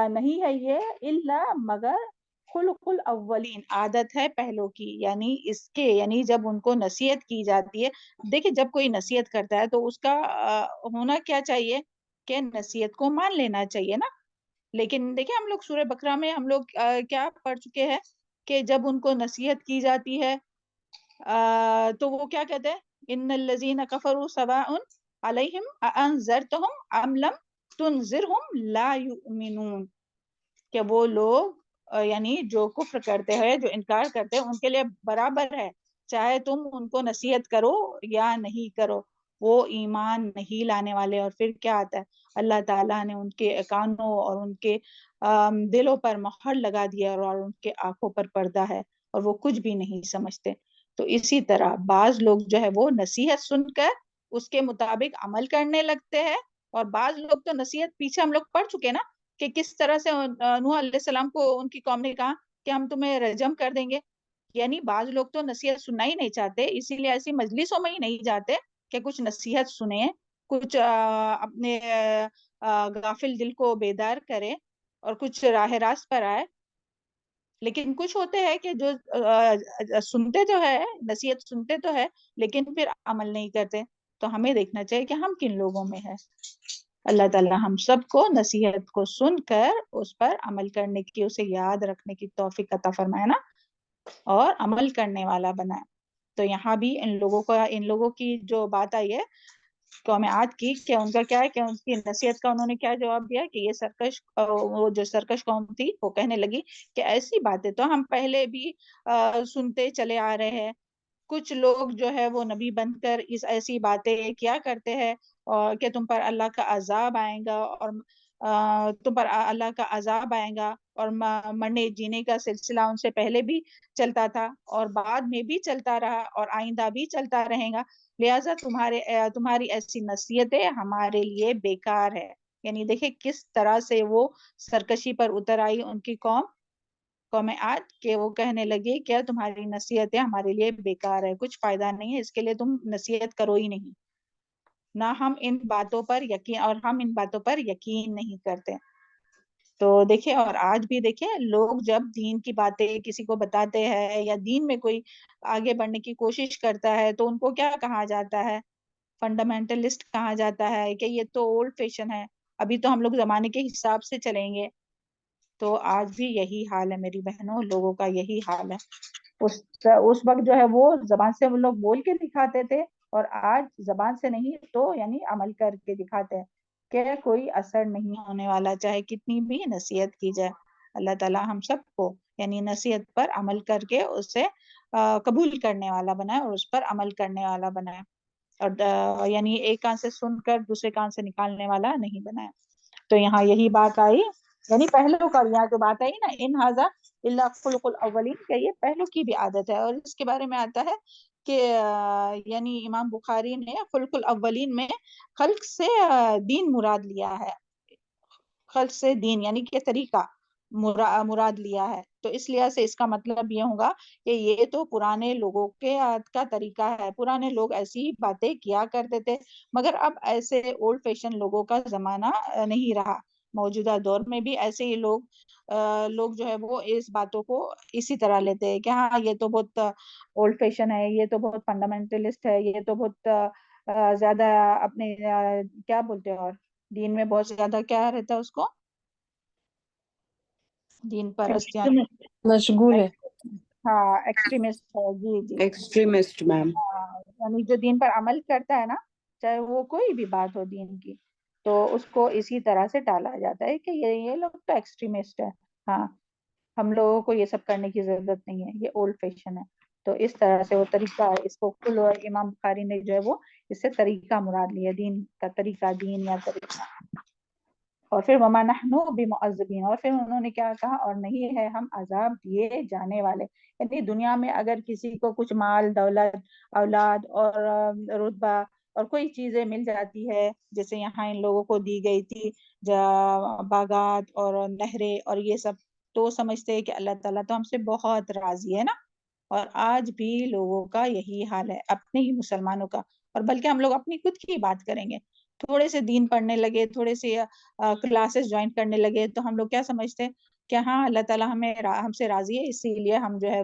نہیں ہے یہ، الا مگر، خلق الاولین عادت ہے پہلوں کی. یعنی اس کے یعنی جب ان کو نصیحت کی جاتی ہے، دیکھیں جب کوئی نصیحت کرتا ہے تو اس کا ہونا کیا چاہیے کہ نصیحت کو مان لینا چاہیے نا. لیکن دیکھیں ہم لوگ سورہ بقرہ میں ہم لوگ کیا پڑھ چکے ہیں کہ جب ان کو نصیحت کی جاتی ہے تو وہ کیا کہتے ہیں، ان الذین کفروا سواء علیہم اانذرتہم ام لم تنذرہم لا یؤمنون. کہ وہ لوگ یعنی جو کفر کرتے ہیں، جو انکار کرتے ہیں، ان کے لیے برابر ہے چاہے تم ان کو نصیحت کرو یا نہیں کرو، وہ ایمان نہیں لانے والے. اور پھر کیا آتا ہے، اللہ تعالیٰ نے ان کے کانوں اور ان کے دلوں پر مہر لگا دیا اور ان کے آنکھوں پر پردہ ہے اور وہ کچھ بھی نہیں سمجھتے. تو اسی طرح بعض لوگ جو ہے وہ نصیحت سن کر اس کے مطابق عمل کرنے لگتے ہیں، اور بعض لوگ تو نصیحت پیچھے ہم لوگ پڑھ چکے نا کہ کس طرح سے نوح علیہ السلام کو ان کی قوم نے کہا کہ ہم تمہیں رجم کر دیں گے. یعنی بعض لوگ تو نصیحت سننا ہی نہیں چاہتے، اسی لیے ایسی مجلسوں میں ہی نہیں جاتے کہ کچھ نصیحت سنیں، کچھ اپنے غافل دل کو بیدار کرے اور کچھ راہ راست پر آئے. لیکن کچھ ہوتے ہیں کہ جو سنتے تو ہے، نصیحت سنتے تو ہے، لیکن پھر عمل نہیں کرتے. تو ہمیں دیکھنا چاہیے کہ ہم کن لوگوں میں ہے. اللہ تعالیٰ ہم سب کو نصیحت کو سن کر اس پر عمل کرنے کی، اسے یاد رکھنے کی توفیق عطا فرمائے نا، اور عمل کرنے والا بنائے. تو یہاں بھی ان لوگوں کی جو بات آئی ہے قوم عاد کی، کہ ان کا کیا ہے کہ ان کی نصیحت کا انہوں نے کیا جواب دیا کہ یہ وہ جو سرکش قوم تھی وہ کہنے لگی کہ ایسی باتیں تو ہم پہلے بھی سنتے چلے آ رہے ہیں. کچھ لوگ جو ہے وہ نبی بن کر اس ایسی باتیں کیا کرتے ہیں اور کہ تم پر اللہ کا عذاب آئے گا، اور تم پر اللہ کا عذاب آئے گا، اور مرنے جینے کا سلسلہ ان سے پہلے بھی چلتا تھا اور بعد میں بھی چلتا رہا اور آئندہ بھی چلتا رہے گا، لہٰذا تمہاری ایسی نصیحتیں ہمارے لیے بیکار ہے. یعنی دیکھیں کس طرح سے وہ سرکشی پر اتر آئی ان کی قوم عاد، کہ وہ کہنے لگے کہ تمہاری نصیحتیں ہمارے لیے بیکار ہے، کچھ فائدہ نہیں ہے، اس کے لیے تم نصیحت کرو ہی نہیں، نہ ہم ان باتوں پر یقین نہیں کرتے. تو دیکھیں اور آج بھی دیکھیں لوگ جب دین کی باتیں کسی کو بتاتے ہیں یا دین میں کوئی آگے بڑھنے کی کوشش کرتا ہے تو ان کو کیا کہا جاتا ہے، فنڈامنٹلسٹ کہا جاتا ہے کہ یہ تو اولڈ فیشن ہے، ابھی تو ہم لوگ زمانے کے حساب سے چلیں گے. تو آج بھی یہی حال ہے میری بہنوں، لوگوں کا یہی حال ہے. اس وقت جو ہے وہ زبان سے وہ لوگ بول کے دکھاتے تھے اور آج زبان سے نہیں تو یعنی عمل کر کے دکھاتے ہیں کہ کوئی اثر نہیں ہونے والا چاہے کتنی بھی نصیحت کی جائے. اللہ تعالیٰ ہم سب کو یعنی نصیحت پر عمل کر کے اسے قبول کرنے والا بنائے اور اس پر عمل کرنے والا بنائے، اور یعنی ایک کان سے سن کر دوسرے کان سے نکالنے والا نہیں بنائے. تو یہاں یہی بات آئی، یعنی پہلو کا یہاں جو بات آئی نا ان ھذا الا خلق الاولین، کہ یہ پہلو کی بھی عادت ہے. اور اس کے بارے میں آتا ہے کہ یعنی امام بخاری نے خلق الاولین میں خلق سے دین مراد لیا ہے، خلق سے دین یعنی کہ طریقہ مراد لیا ہے. تو اس لحاظ سے اس کا مطلب یہ ہوگا کہ یہ تو پرانے لوگوں کے کا طریقہ ہے، پرانے لوگ ایسی باتیں کیا کرتے تھے، مگر اب ایسے اولڈ فیشن لوگوں کا زمانہ نہیں رہا. موجودہ دور میں بھی ایسے ہی لوگ جو ہے وہ اس باتوں کو اسی طرح لیتے ہیں کہ ہاں یہ تو بہت اولڈ فیشن ہے، یہ تو بہت فنڈامنٹلسٹ ہے، یہ تو بہت زیادہ اپنے کیا بولتے ہیں، اور دین میں بہت زیادہ کیا رہتا ہے اس کو، دین پرست یا مشغول ہے. ہاں ایکسٹریمسٹ ہے. جی جی ایکسٹریمسٹ میم. یعنی جو دین پر عمل کرتا ہے نا، چاہے وہ کوئی بھی بات ہو دین کی، تو اس کو اسی طرح سے ٹالا جاتا ہے کہ یہ لوگ تو ایکسٹریمسٹ ہے، ہاں ہم لوگوں کو یہ سب کرنے کی ضرورت نہیں ہے، یہ اولڈ فیشن ہے. تو اس طرح سے وہ طریقہ اس کو کل، اور امام بخاری نے جو ہے وہ اس سے طریقہ مراد لیا، دین کا طریقہ، دین یا طریقہ. اور پھر وما نحن بمعذبین، اور پھر انہوں نے کیا کہا، اور نہیں ہے ہم عذاب دیے جانے والے. یعنی دنیا میں اگر کسی کو کچھ مال دولت اولاد اور رتبہ اور کوئی چیزیں مل جاتی ہے، جیسے یہاں ان لوگوں کو دی گئی تھی باغات اور نہریں اور یہ سب، تو سمجھتے ہیں کہ اللہ تعالیٰ تو ہم سے بہت راضی ہے نا. اور آج بھی لوگوں کا یہی حال ہے، اپنے ہی مسلمانوں کا. اور بلکہ ہم لوگ اپنی خود کی بات کریں گے، تھوڑے سے دین پڑھنے لگے، تھوڑے سے کلاسز جوائن کرنے لگے، تو ہم لوگ کیا سمجھتے ہیں کہ ہاں اللہ تعالیٰ ہم سے راضی ہے، اسی لیے ہم جو ہے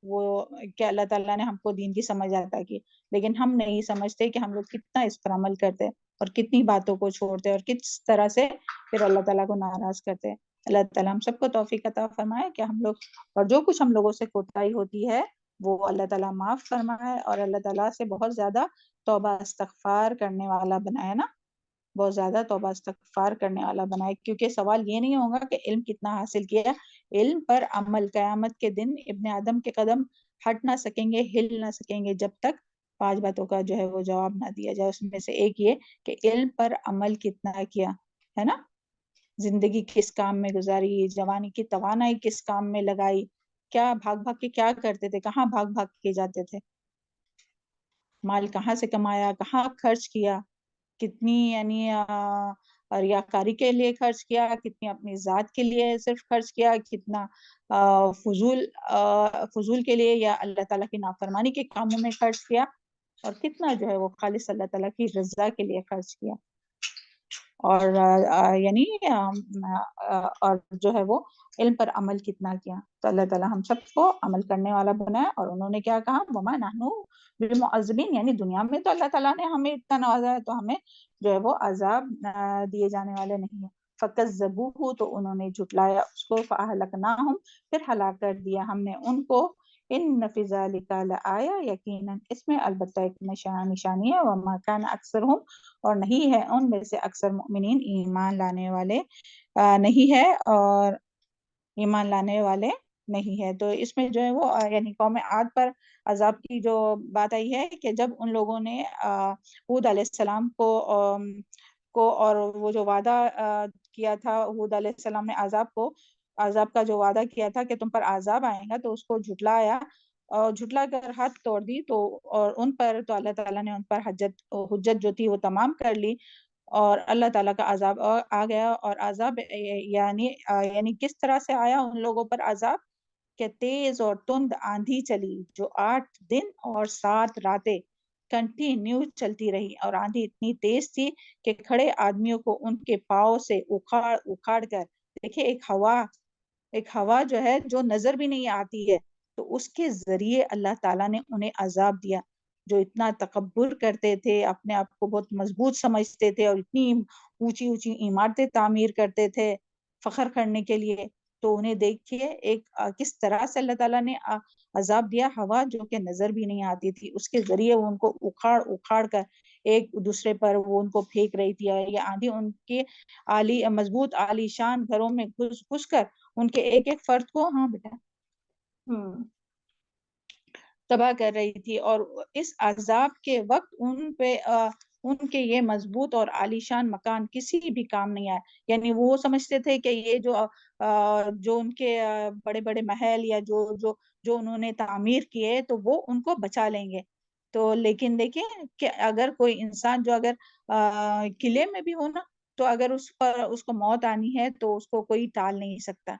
وہ کہ اللہ تعالیٰ نے ہم کو دین کی سمجھ عطا کی. لیکن ہم نہیں سمجھتے کہ ہم لوگ کتنا اس پر عمل کرتے اور کتنی باتوں کو چھوڑتے اور کس طرح سے پھر اللہ تعالیٰ کو ناراض کرتے. اللہ تعالیٰ ہم سب کو توفیق عطا فرمائے کہ ہم لوگ، اور جو کچھ ہم لوگوں سے کوتاہی ہوتی ہے وہ اللہ تعالیٰ معاف فرمائے، اور اللہ تعالیٰ سے بہت زیادہ توبہ استغفار کرنے والا بنائے نا، بہت زیادہ توبہ استغفار کرنے والا بنائے. کیونکہ سوال یہ نہیں ہوگا کہ علم کتنا حاصل کیا، علم پر عمل. قیامت کے دن ابن آدم کے قدم ہٹ نہ سکیں گے، ہل نہ سکیں گے جب تک 5 باتوں کا جو ہے وہ جواب نہ دیا جائے. اس میں سے ایک یہ کہ علم پر عمل کتنا کیا ہے نا، زندگی کس کام میں گزاری، جوانی کی توانائی کس کام میں لگائی، کیا بھاگ بھاگ کے کیا کرتے تھے، کہاں بھاگ بھاگ کے جاتے تھے، مال کہاں سے کمایا، کہاں خرچ کیا، کتنی یعنی ریاکاری کے لیے خرچ کیا، کتنی اپنی ذات کے لیے صرف خرچ کیا، کتنا فضول کے لیے یا اللہ تعالیٰ کی نافرمانی کے کاموں میں خرچ کیا، اور کتنا جو ہے وہ خالص اللہ تعالیٰ کی رضا کے لیے خرچ کیا. اور یعنی اور جو ہے وہ علم پر عمل کتنا کیا. تو اللہ تعالیٰ ہم سب کو عمل کرنے والا بنایا. اور انہوں نے کیا کہا، وما نحن بمعذبین، یعنی دنیا میں تو اللہ تعالیٰ نے ہمیں اتنا نوازا ہے تو ہمیں جو ہے وہ عذاب دیے جانے والے نہیں ہیں. فکذبوہ، تو انہوں نے جھٹلایا اس کو، فاہلکناہم، پھر ہلاک کر دیا ہم نے ان کو. ان فی ذلک لآیہ، یقیناً اس میں البتہ ایک نشانی ہے. وما کان اکثرہم، اور نہیں ہے ان میں سے اکثر مؤمنین ایمان لانے والے نہیں ہے، اور ایمان لانے والے نہیں ہے. تو اس میں جو ہے وہ یعنی قوم عاد پر عذاب کی جو بات آئی ہے کہ جب ان لوگوں نے ہود علیہ السلام کو اور وہ جو وعدہ کیا تھا ہود علیہ السلام نے عذاب کا جو وعدہ کیا تھا کہ تم پر عذاب آئے گا، تو اس کو جھٹلایا اور جھٹلا کر حد توڑ دی. تو اور ان پر تو اللہ تعالیٰ نے ان پر حجت جو تھی وہ تمام کر لی، اور اللہ تعالیٰ کا عذاب آ گیا. اور عذاب یعنی کس طرح سے آیا ان لوگوں پر عذاب، کہ تیز اور تند آندھی چلی جو 8 دن اور 7 راتیں کنٹینیو چلتی رہی. اور آندھی اتنی تیز تھی کہ کھڑے آدمیوں کو ان کے پاؤں سے اکھاڑ کر، دیکھیں ایک ہوا جو ہے جو نظر بھی نہیں آتی ہے، تو اس کے ذریعے اللہ تعالیٰ نے انہیں عذاب دیا. جو اتنا تکبر کرتے تھے، اپنے آپ کو بہت مضبوط سمجھتے تھے اور اتنی اونچی اونچی عمارتیں تعمیر کرتے تھے فخر کرنے کے لیے، تو انہیں دیکھیے ایک کس طرح سے اللہ تعالیٰ نے عذاب دیا. ہوا جو کہ نظر بھی نہیں آتی تھی اس کے ذریعے وہ ان کو اکھاڑ اکھاڑ کر ایک دوسرے پر وہ ان کو پھینک رہی تھی, اور یہ آندھی ان کے مضبوط عالی شان گھروں میں گھس گھس کر ان کے ایک ایک فرد کو تباہ کر رہی تھی. اور اس عذاب کے وقت ان کے یہ مضبوط اور عالیشان مکان کسی بھی کام نہیں آئے. یعنی وہ سمجھتے تھے کہ یہ جو ان کے بڑے بڑے محل یا جو انہوں نے تعمیر کیے تو وہ ان کو بچا لیں گے. تو لیکن دیکھیں کہ اگر کوئی انسان جو اگر قلعے میں بھی ہو نا, تو اگر اس کو موت آنی ہے تو اس کو کوئی ٹال نہیں سکتا.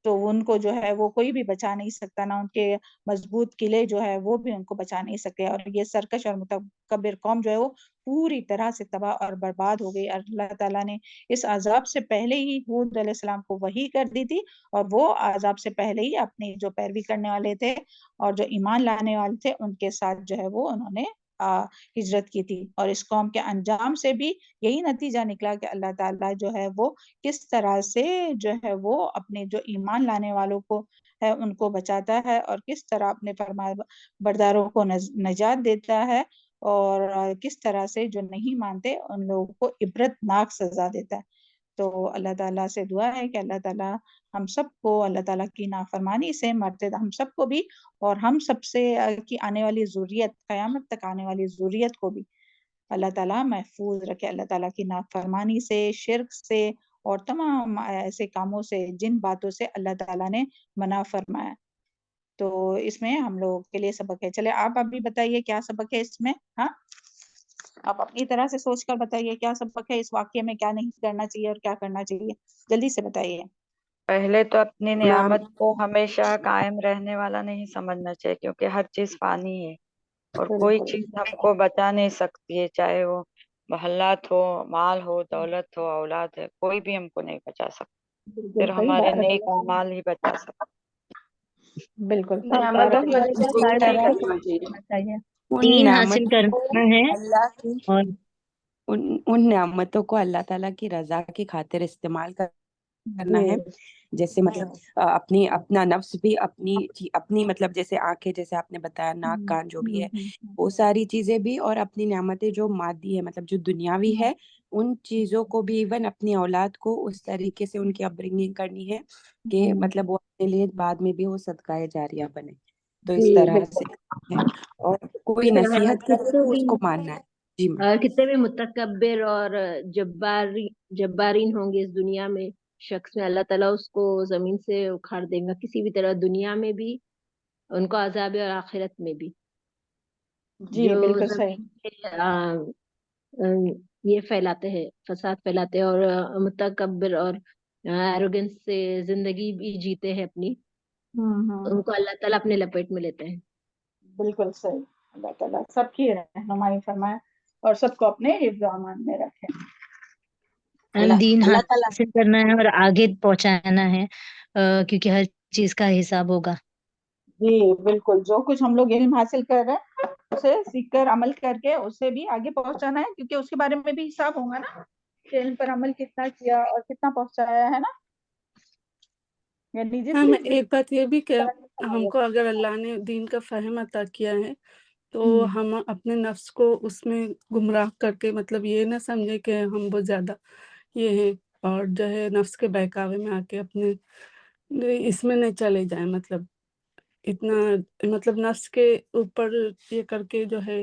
تو ان کو جو ہے وہ کوئی بھی بچا نہیں سکتا, نہ ان کے مضبوط قلعے جو ہے وہ بھی ان کو بچا نہیں سکتے. اور یہ سرکش اور متکبر قوم جو ہے وہ پوری طرح سے تباہ اور برباد ہو گئی. اللہ تعالیٰ نے اس عذاب سے پہلے ہی ہود علیہ السلام کو وحی کر دی تھی, اور وہ عذاب سے پہلے ہی اپنے جو پیروی کرنے والے تھے اور جو ایمان لانے والے تھے ان کے ساتھ جو ہے وہ انہوں نے ہجرت کی تھی. اور اس قوم کے انجام سے بھی یہی نتیجہ نکلا کہ اللہ تعالیٰ جو ہے وہ کس طرح سے جو ہے وہ اپنے جو ایمان لانے والوں کو ہے ان کو بچاتا ہے, اور کس طرح اپنے فرمان برداروں کو نجات دیتا ہے, اور کس طرح سے جو نہیں مانتے ان لوگوں کو عبرتناک سزا دیتا ہے. تو اللہ تعالیٰ سے دعا ہے کہ اللہ تعالیٰ ہم سب کو اللہ تعالیٰ کی نافرمانی سے مرتے ہم سب کو بھی اور ہم سب سے کی آنے والی ذریت, قیامت تک آنے والی ذریت کو بھی اللہ تعالیٰ محفوظ رکھے. اللہ تعالیٰ کی نافرمانی سے, شرک سے اور تمام ایسے کاموں سے جن باتوں سے اللہ تعالیٰ نے منع فرمایا. تو اس میں ہم لوگوں کے لیے سبق ہے. چلے آپ ابھی بتائیے کیا سبق ہے اس میں. ہاں, آپ اپنی طرح سے سوچ کر بتائیے کیا سبق ہے اس واقعے میں, کیا نہیں کرنا چاہیے اور کیا کرنا چاہیے, جلدی سے بتائیے. پہلے تو اپنی میم نعمت کو ہمیشہ قائم رہنے والا نہیں سمجھنا چاہیے, کیونکہ ہر چیز فانی ہے اور کوئی بالکل چیز ہم کو بچا نہیں سکتی ہے, چاہے وہ محلات ہو, مال ہو, دولت ہو, اولاد ہے, کوئی بھی ہم کو نہیں بچا سکتا. بالکل پھر صحیح, ہمارے بارک نیک اللہ. اعمال ہی بچا سکتے. بالکل نعمتوں بارک کی اللہ. وجہ سے اسی فائدہ ہی طرح کرنا چاہیے. کرنا چاہیے. ان دین حاصل نعمتوں کو کرنا ہے اللہ کی اور ان نعمتوں کو اللہ تعالیٰ کی رضا کی خاطر استعمال کرنا جی ہے. جیسے مطلب اپنا نفس بھی اپنی مطلب جیسے آنکھیں, جیسے آپ نے بتایا, ناک, کان, جو بھی ہے وہ ساری چیزیں بھی, اور اپنی نعمتیں جو مادی ہے مطلب جو دنیاوی ہے ان چیزوں کو بھی, ایون اپنی اولاد کو اس طریقے سے ان کی اپبرنگنگ کرنی ہے کہ مطلب وہ اپنے لیے بعد میں بھی وہ صدقہ جاریہ بنے. تو اس جی طرح سے بالکل. ہے, اور کوئی نصیحت کرے تو اس کو ماننا ہے. جی میم. اور کتنے بھی متکبر اور جبارین ہوں گے اس دنیا میں شخص میں, اللہ تعالیٰ اس کو زمین سے اکھاڑ دے گا کسی بھی طرح, دنیا میں بھی ان کو عذاب اور آخرت میں بھی. جی جو بالکل صحیح. زمین پہ یہ پھیلاتے ہیں, فساد پھیلاتے ہیں, اور متکبر اور ایروگنس سے زندگی بھی جیتے ہیں اپنی, ان کو اللہ تعالیٰ اپنے لپیٹ میں لیتے ہیں. بالکل صحیح. اللہ تعالیٰ سب کی رہنمائی فرمائے اور سب کو اپنے حفظ و امان میں رکھے. دین اللہ تعالیٰ حاصل کرنا ہے اور آگے پہنچانا ہے, کیونکہ ہر چیز کا حساب ہوگا. جی بالکل, جو کچھ ہم لوگ علم حاصل کر رہے ہیں اسے سیکھ کر عمل کر کے اسے بھی آگے پہنچانا ہے, کیونکہ اس کے بارے میں بھی حساب ہوگا نا کہ علم پر عمل کتنا کیا اور کتنا پہنچایا ہے نا. یعنی جس ہاں, بھی میں ایک بات یہ بھی کہ ہم چیز کو اگر اللہ نے دین کا فہم عطا کیا ہے تو ہم اپنے نفس کو اس میں گمراہ کر کے مطلب یہ نہ سمجھے کہ ہم بہت زیادہ یہ ہیں, اور جو ہے نفس کے بہکاوے میں آ کے اپنے اس میں نہیں چلے جائیں, مطلب اتنا مطلب نفس کے اوپر یہ کر کے جو ہے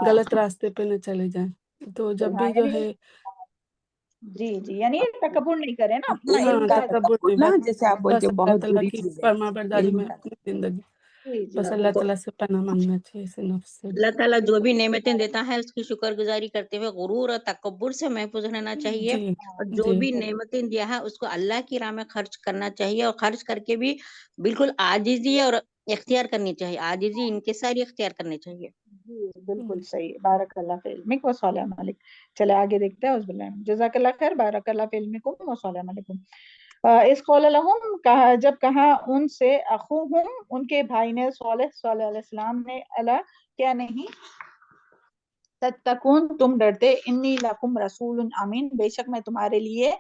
غلط راستے پہ نہ چلے جائیں. تو جب بھی جو ہے جی یعنی تکبر نہیں کرے نا, اپنا ہاں علم کا تکبر نہیں, نا جیسے آپ بس بولتے ہو اللہ بہت تعالیٰ بری کی چیز ہے فرما برداری علم میں کا. اپنی زندگی, جی بس اللہ تو تعالیٰ سے پناہ مانگنا چاہیے اسے نفس سے. اللہ تعالیٰ جو بھی نعمتیں دیتا ہے اس کی شکر گزاری کرتے ہوئے غرور اور تکبر سے محفوظ رہنا چاہیے, جی اور جو جی بھی نعمتیں دیا ہے اس کو اللہ کی راہ میں خرچ کرنا چاہیے, اور خرچ کر کے بھی بالکل عاجزی اور اختیار کرنی چاہیے, عاجزی انکساری اختیار کرنی چاہیے. جی بالکل صحیح. بارک اللہ فی علمک و صالح علیک. چلے آگے دیکھتے ہیں. جزاک اللہ خیر. بارک اللہ فی علمکم و صالح علیکم. اس قول لہم کہا, جب کہا ان سے, اخوہم ان کے بھائی نے, صالح علیہ السلام نے, الا کیا نہیں, تتقون تم ڈرتے، انی لکم رسول امین بے شک میں تمہارے لیے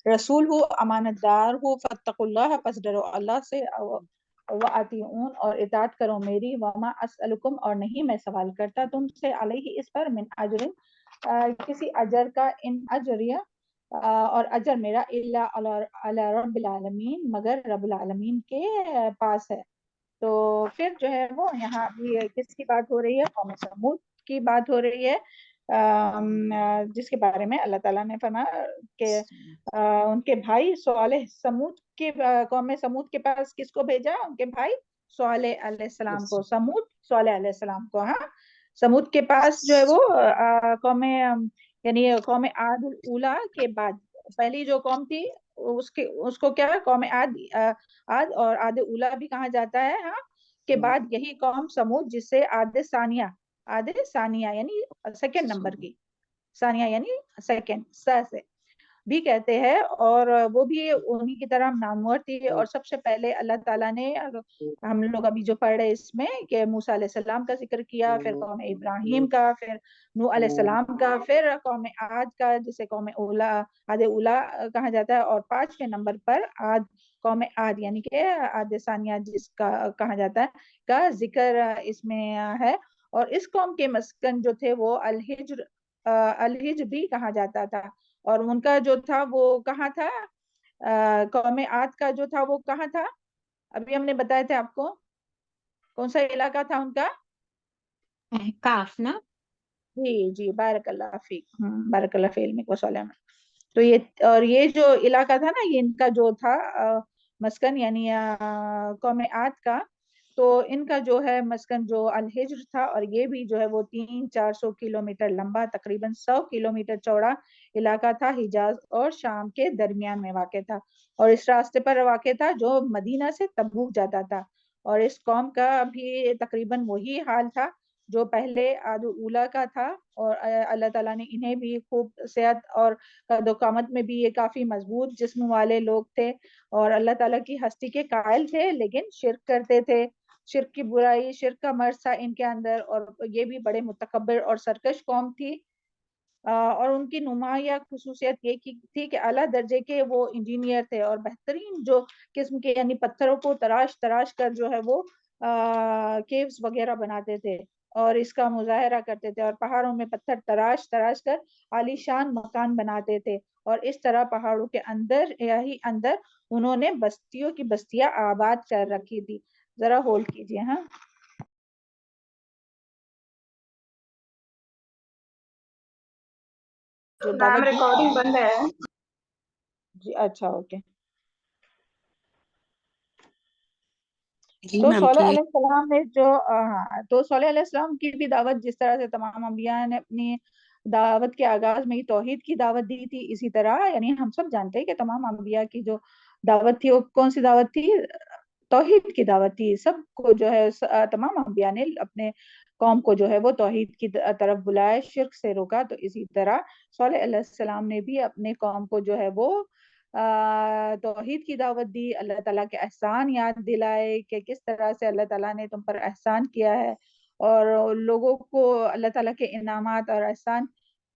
رسول ہوں امانت دار ہوں، فاتقوا اللہ پس ڈرو اللہ سے، وَأَطِیعُونِ اور اطاعت کرو میری، وما اسألکم اور نہیں میں سوال کرتا تم سے، علیہ اس پر، من اجر کسی اجر کا، ان اجریہ اور اجر میرا، الا علی رب العالمین مگر رب العالمین کے پاس ہے۔ تو پھر جو ہے وہ یہاں بھی کس کی بات ہو رہی ہے؟ قوم سمود کی بات ہو رہی ہے، جس کے بارے میں اللہ تعالیٰ نے فرمایا کہ ان کے بھائی صالح سمود کے قوم سمود کے پاس کس کو بھیجا؟ ان کے بھائی صالح علیہ السلام کو، سمود صالح علیہ السلام کو، ہاں سمود کے پاس جو ہے وہ قوم یعنی قوم عاد الاولیٰ کے بعد پہلی جو قوم تھی اس کو کیا قوم عاد اور عاد اولیٰ بھی کہا جاتا ہے، ہاں کے بعد یہی قوم سمود جس سے عاد ثانیہ یعنی سیکنڈ نمبر کی، ثانیہ یعنی سیکنڈ سے بھی کہتے ہیں، اور وہ بھی انہی کی طرح نامور تھی۔ اور سب سے پہلے اللہ تعالیٰ نے، ہم لوگ ابھی جو پڑھ رہے اس میں کہ موسیٰ علیہ السلام کا ذکر کیا، پھر قوم ابراہیم کا، پھر نوح علیہ السلام کا، پھر قوم عاد کا جسے قوم عاد اولیٰ کہا جاتا ہے، اور 5ویں نمبر پر قوم عاد یعنی کہ عاد ثانیہ جس کا کہا جاتا ہے کا ذکر اس میں ہے۔ اور اس قوم کے مسکن جو تھے وہ الحجر بھی کہا جاتا تھا، اور ان کا جو تھا وہ کہاں تھا؟ قوم عاد کا جو تھا وہ کہاں تھا؟ ابھی ہم نے بتایا تھا آپ کو کون سا علاقہ تھا ان کا؟ کاف نا؟ جی بارک اللہ فیک، بارک اللہ فی علمک وسلم۔ تو یہ جو علاقہ تھا نا، یہ ان کا جو تھا مسکن یعنی قوم عاد کا، تو ان کا جو ہے مسکن جو الحجر تھا، اور یہ بھی جو ہے وہ 300-400 کلومیٹر لمبا، تقریباً 100 کلومیٹر چوڑا علاقہ تھا، حجاز اور شام کے درمیان میں واقع تھا، اور اس راستے پر واقع تھا جو مدینہ سے تبوک جاتا تھا۔ اور اس قوم کا بھی تقریباً وہی حال تھا جو پہلے عاد اولیٰ کا تھا، اور اللہ تعالیٰ نے انہیں بھی خوب صحت اور قد و قامت میں بھی یہ کافی مضبوط جسم والے لوگ تھے، اور اللہ تعالیٰ کی ہستی کے قائل تھے، لیکن شرک کرتے تھے، شرک کی برائی، شرک کا مرض تھا ان کے اندر، اور یہ بھی بڑے متکبر اور سرکش قوم تھی۔ اور ان کی نمایاں خصوصیت یہ تھی کہ اعلیٰ درجے کے وہ انجینئر تھے، اور بہترین جو قسم کے یعنی پتھروں کو تراش کر جو ہے وہ کیوز وغیرہ بناتے تھے، اور اس کا مظاہرہ کرتے تھے، اور پہاڑوں میں پتھر تراش کر عالی شان مکان بناتے تھے، اور اس طرح پہاڑوں کے اندر انہوں نے بستیوں کی بستیاں آباد کر رکھی تھی۔ ذرا ہولڈ کیجئے، ہاں میم ریکارڈنگ بند ہے۔ جی اچھا اوکے۔ جی تو میم صالح کیے۔ علیہ السلام نے تو صالح علیہ السلام کی بھی دعوت جس طرح سے تمام انبیاء نے اپنی دعوت کے آغاز میں ہی توحید کی دعوت دی تھی، اسی طرح یعنی ہم سب جانتے ہیں کہ تمام انبیاء کی جو دعوت تھی وہ کون سی دعوت تھی؟ توحید کی دعوت تھی۔ سب کو جو ہے تمام انبیاء نے اپنے قوم کو جو ہے وہ توحید کی طرف بلائے، شرک سے روکا۔ تو اسی طرح صالح علیہ السلام نے بھی اپنے قوم کو جو ہے وہ توحید کی دعوت دی، اللہ تعالیٰ کے احسان یاد دلائے کہ کس طرح سے اللہ تعالیٰ نے تم پر احسان کیا ہے، اور لوگوں کو اللہ تعالیٰ کے انعامات اور احسان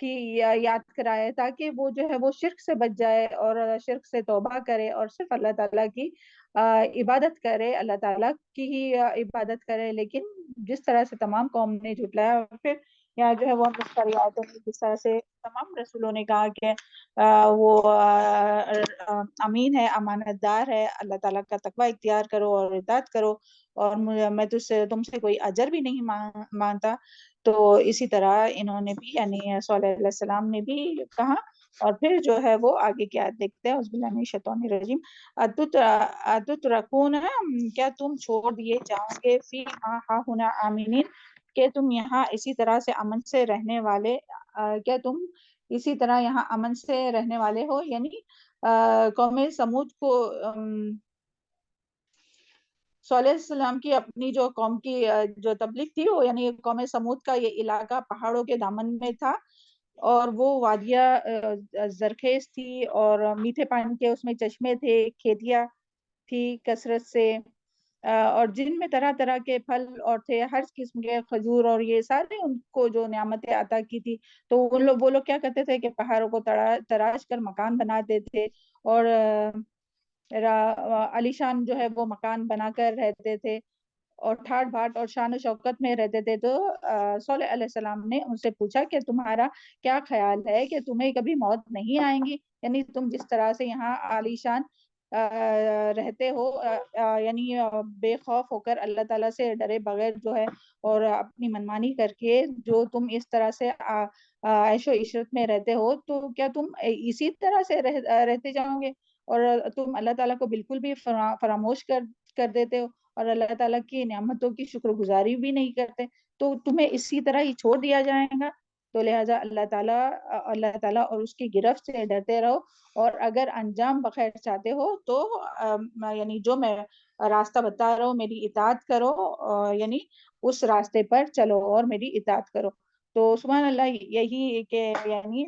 کی یاد کرائے، تاکہ وہ جو ہے وہ شرک سے بچ جائے اور شرک سے توبہ کرے، اور صرف اللہ تعالیٰ کی عبادت کرے، اللہ تعالیٰ کی ہی عبادت کرے۔ لیکن جس طرح سے تمام قوم نے جھٹلایا، اور پھر یہاں جو ہے وہ مشتریاتوں میں جس طرح سے تمام رسولوں نے کہا کہ وہ امین ہے، امانت دار ہے، اللہ تعالیٰ کا تقوی اختیار کرو اور اطاعت کرو، اور میں تم سے کوئی اجر بھی نہیں مانتا، تو اسی طرح انہوں نے بھی یعنی صالح علیہ السلام نے بھی کہا۔ اور پھر جو ہے وہ آگے کیا دیکھتے ہیں، اعوذ باللہ من الشیطان الرجیم، اتترکون کیا تم چھوڑ دیے جاؤ گے، فی ہا ہنا آمینین کہ تم یہاں اسی طرح سے امن سے رہنے والے، کیا تم اسی طرح یہاں امن سے رہنے والے ہو، یعنی قوم سمود کو صالح علیہ السلام کی اپنی جو قوم کی جو تبلیغ تھی وہ یعنی قوم سمود کا یہ علاقہ پہاڑوں کے دامن میں تھا، اور وہ وادیاں زرخیز تھی، اور میٹھے پانی کے اس میں چشمے تھے، کھیتیاں تھی کثرت سے، اور جن میں طرح طرح کے پھل اور تھے، ہر قسم کے کھجور، اور یہ سارے ان کو جو نعمتیں عطا کی تھی. تو وہ لوگ کیا کرتے تھے کہ پہاڑوں کو تراش کر مکان بناتے تھے، اور عالیشان جو ہے وہ مکان بنا کر رہتے تھے، اور ٹھاٹ بھاٹ اور شان و شوکت میں رہتے تھے. تو صالح علیہ السلام نے ان سے پوچھا کہ تمہارا کیا خیال ہے کہ تمہیں کبھی موت نہیں آئیں گی؟ یعنی تم جس طرح سے یہاں عالیشان رہتے ہو، یعنی بے خوف ہو کر، اللہ تعالیٰ سے ڈرے بغیر جو ہے، اور اپنی منمانی کر کے جو تم اس طرح سے عیش و عشرت میں رہتے ہو، تو کیا تم اسی طرح سے رہتے جاؤ گے، اور تم اللہ تعالیٰ کو بالکل بھی فراموش کر دیتے ہو، اور اللہ تعالیٰ کی نعمتوں کی شکر گزاری بھی نہیں کرتے، تو تمہیں اسی طرح ہی چھوڑ دیا جائے گا. تو لہٰذا اللہ تعالیٰ اور اس کی گرفت سے ڈرتے رہو، اور اگر انجام بخیر چاہتے ہو تو یعنی جو میں راستہ بتا رہا ہوں میری اطاعت کرو، یعنی اس راستے پر چلو اور میری اطاعت کرو. تو سبحان اللہ، یہی کہ یعنی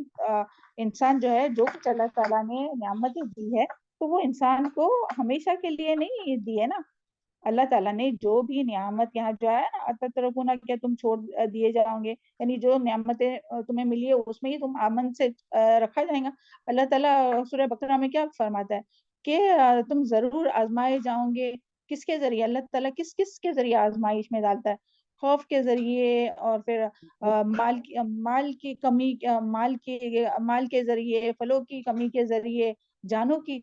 انسان جو ہے، جو کچھ اللہ تعالیٰ نے نعمتیں دی ہے، تو وہ انسان کو ہمیشہ کے لیے نہیں دی ہے نا. اللہ تعالیٰ نے جو بھی نعمت یہاں جو ہے نا، اتترکون، کیا تم چھوڑ دیے جاؤ گے، یعنی جو نعمتیں تمہیں ملی ہے اس میں ہی تم امن سے رکھا جائے گا. اللہ تعالیٰ سورہ بقرہ میں کیا فرماتا ہے کہ تم ضرور آزمائے جاؤ گے. کس کے ذریعے؟ اللہ تعالیٰ کس کے ذریعے آزمائش میں ڈالتا ہے؟ خوف کے ذریعے، اور پھر مال کی کمی، مال کے ذریعے، پھلوں کی کمی کے ذریعے، جانوں کی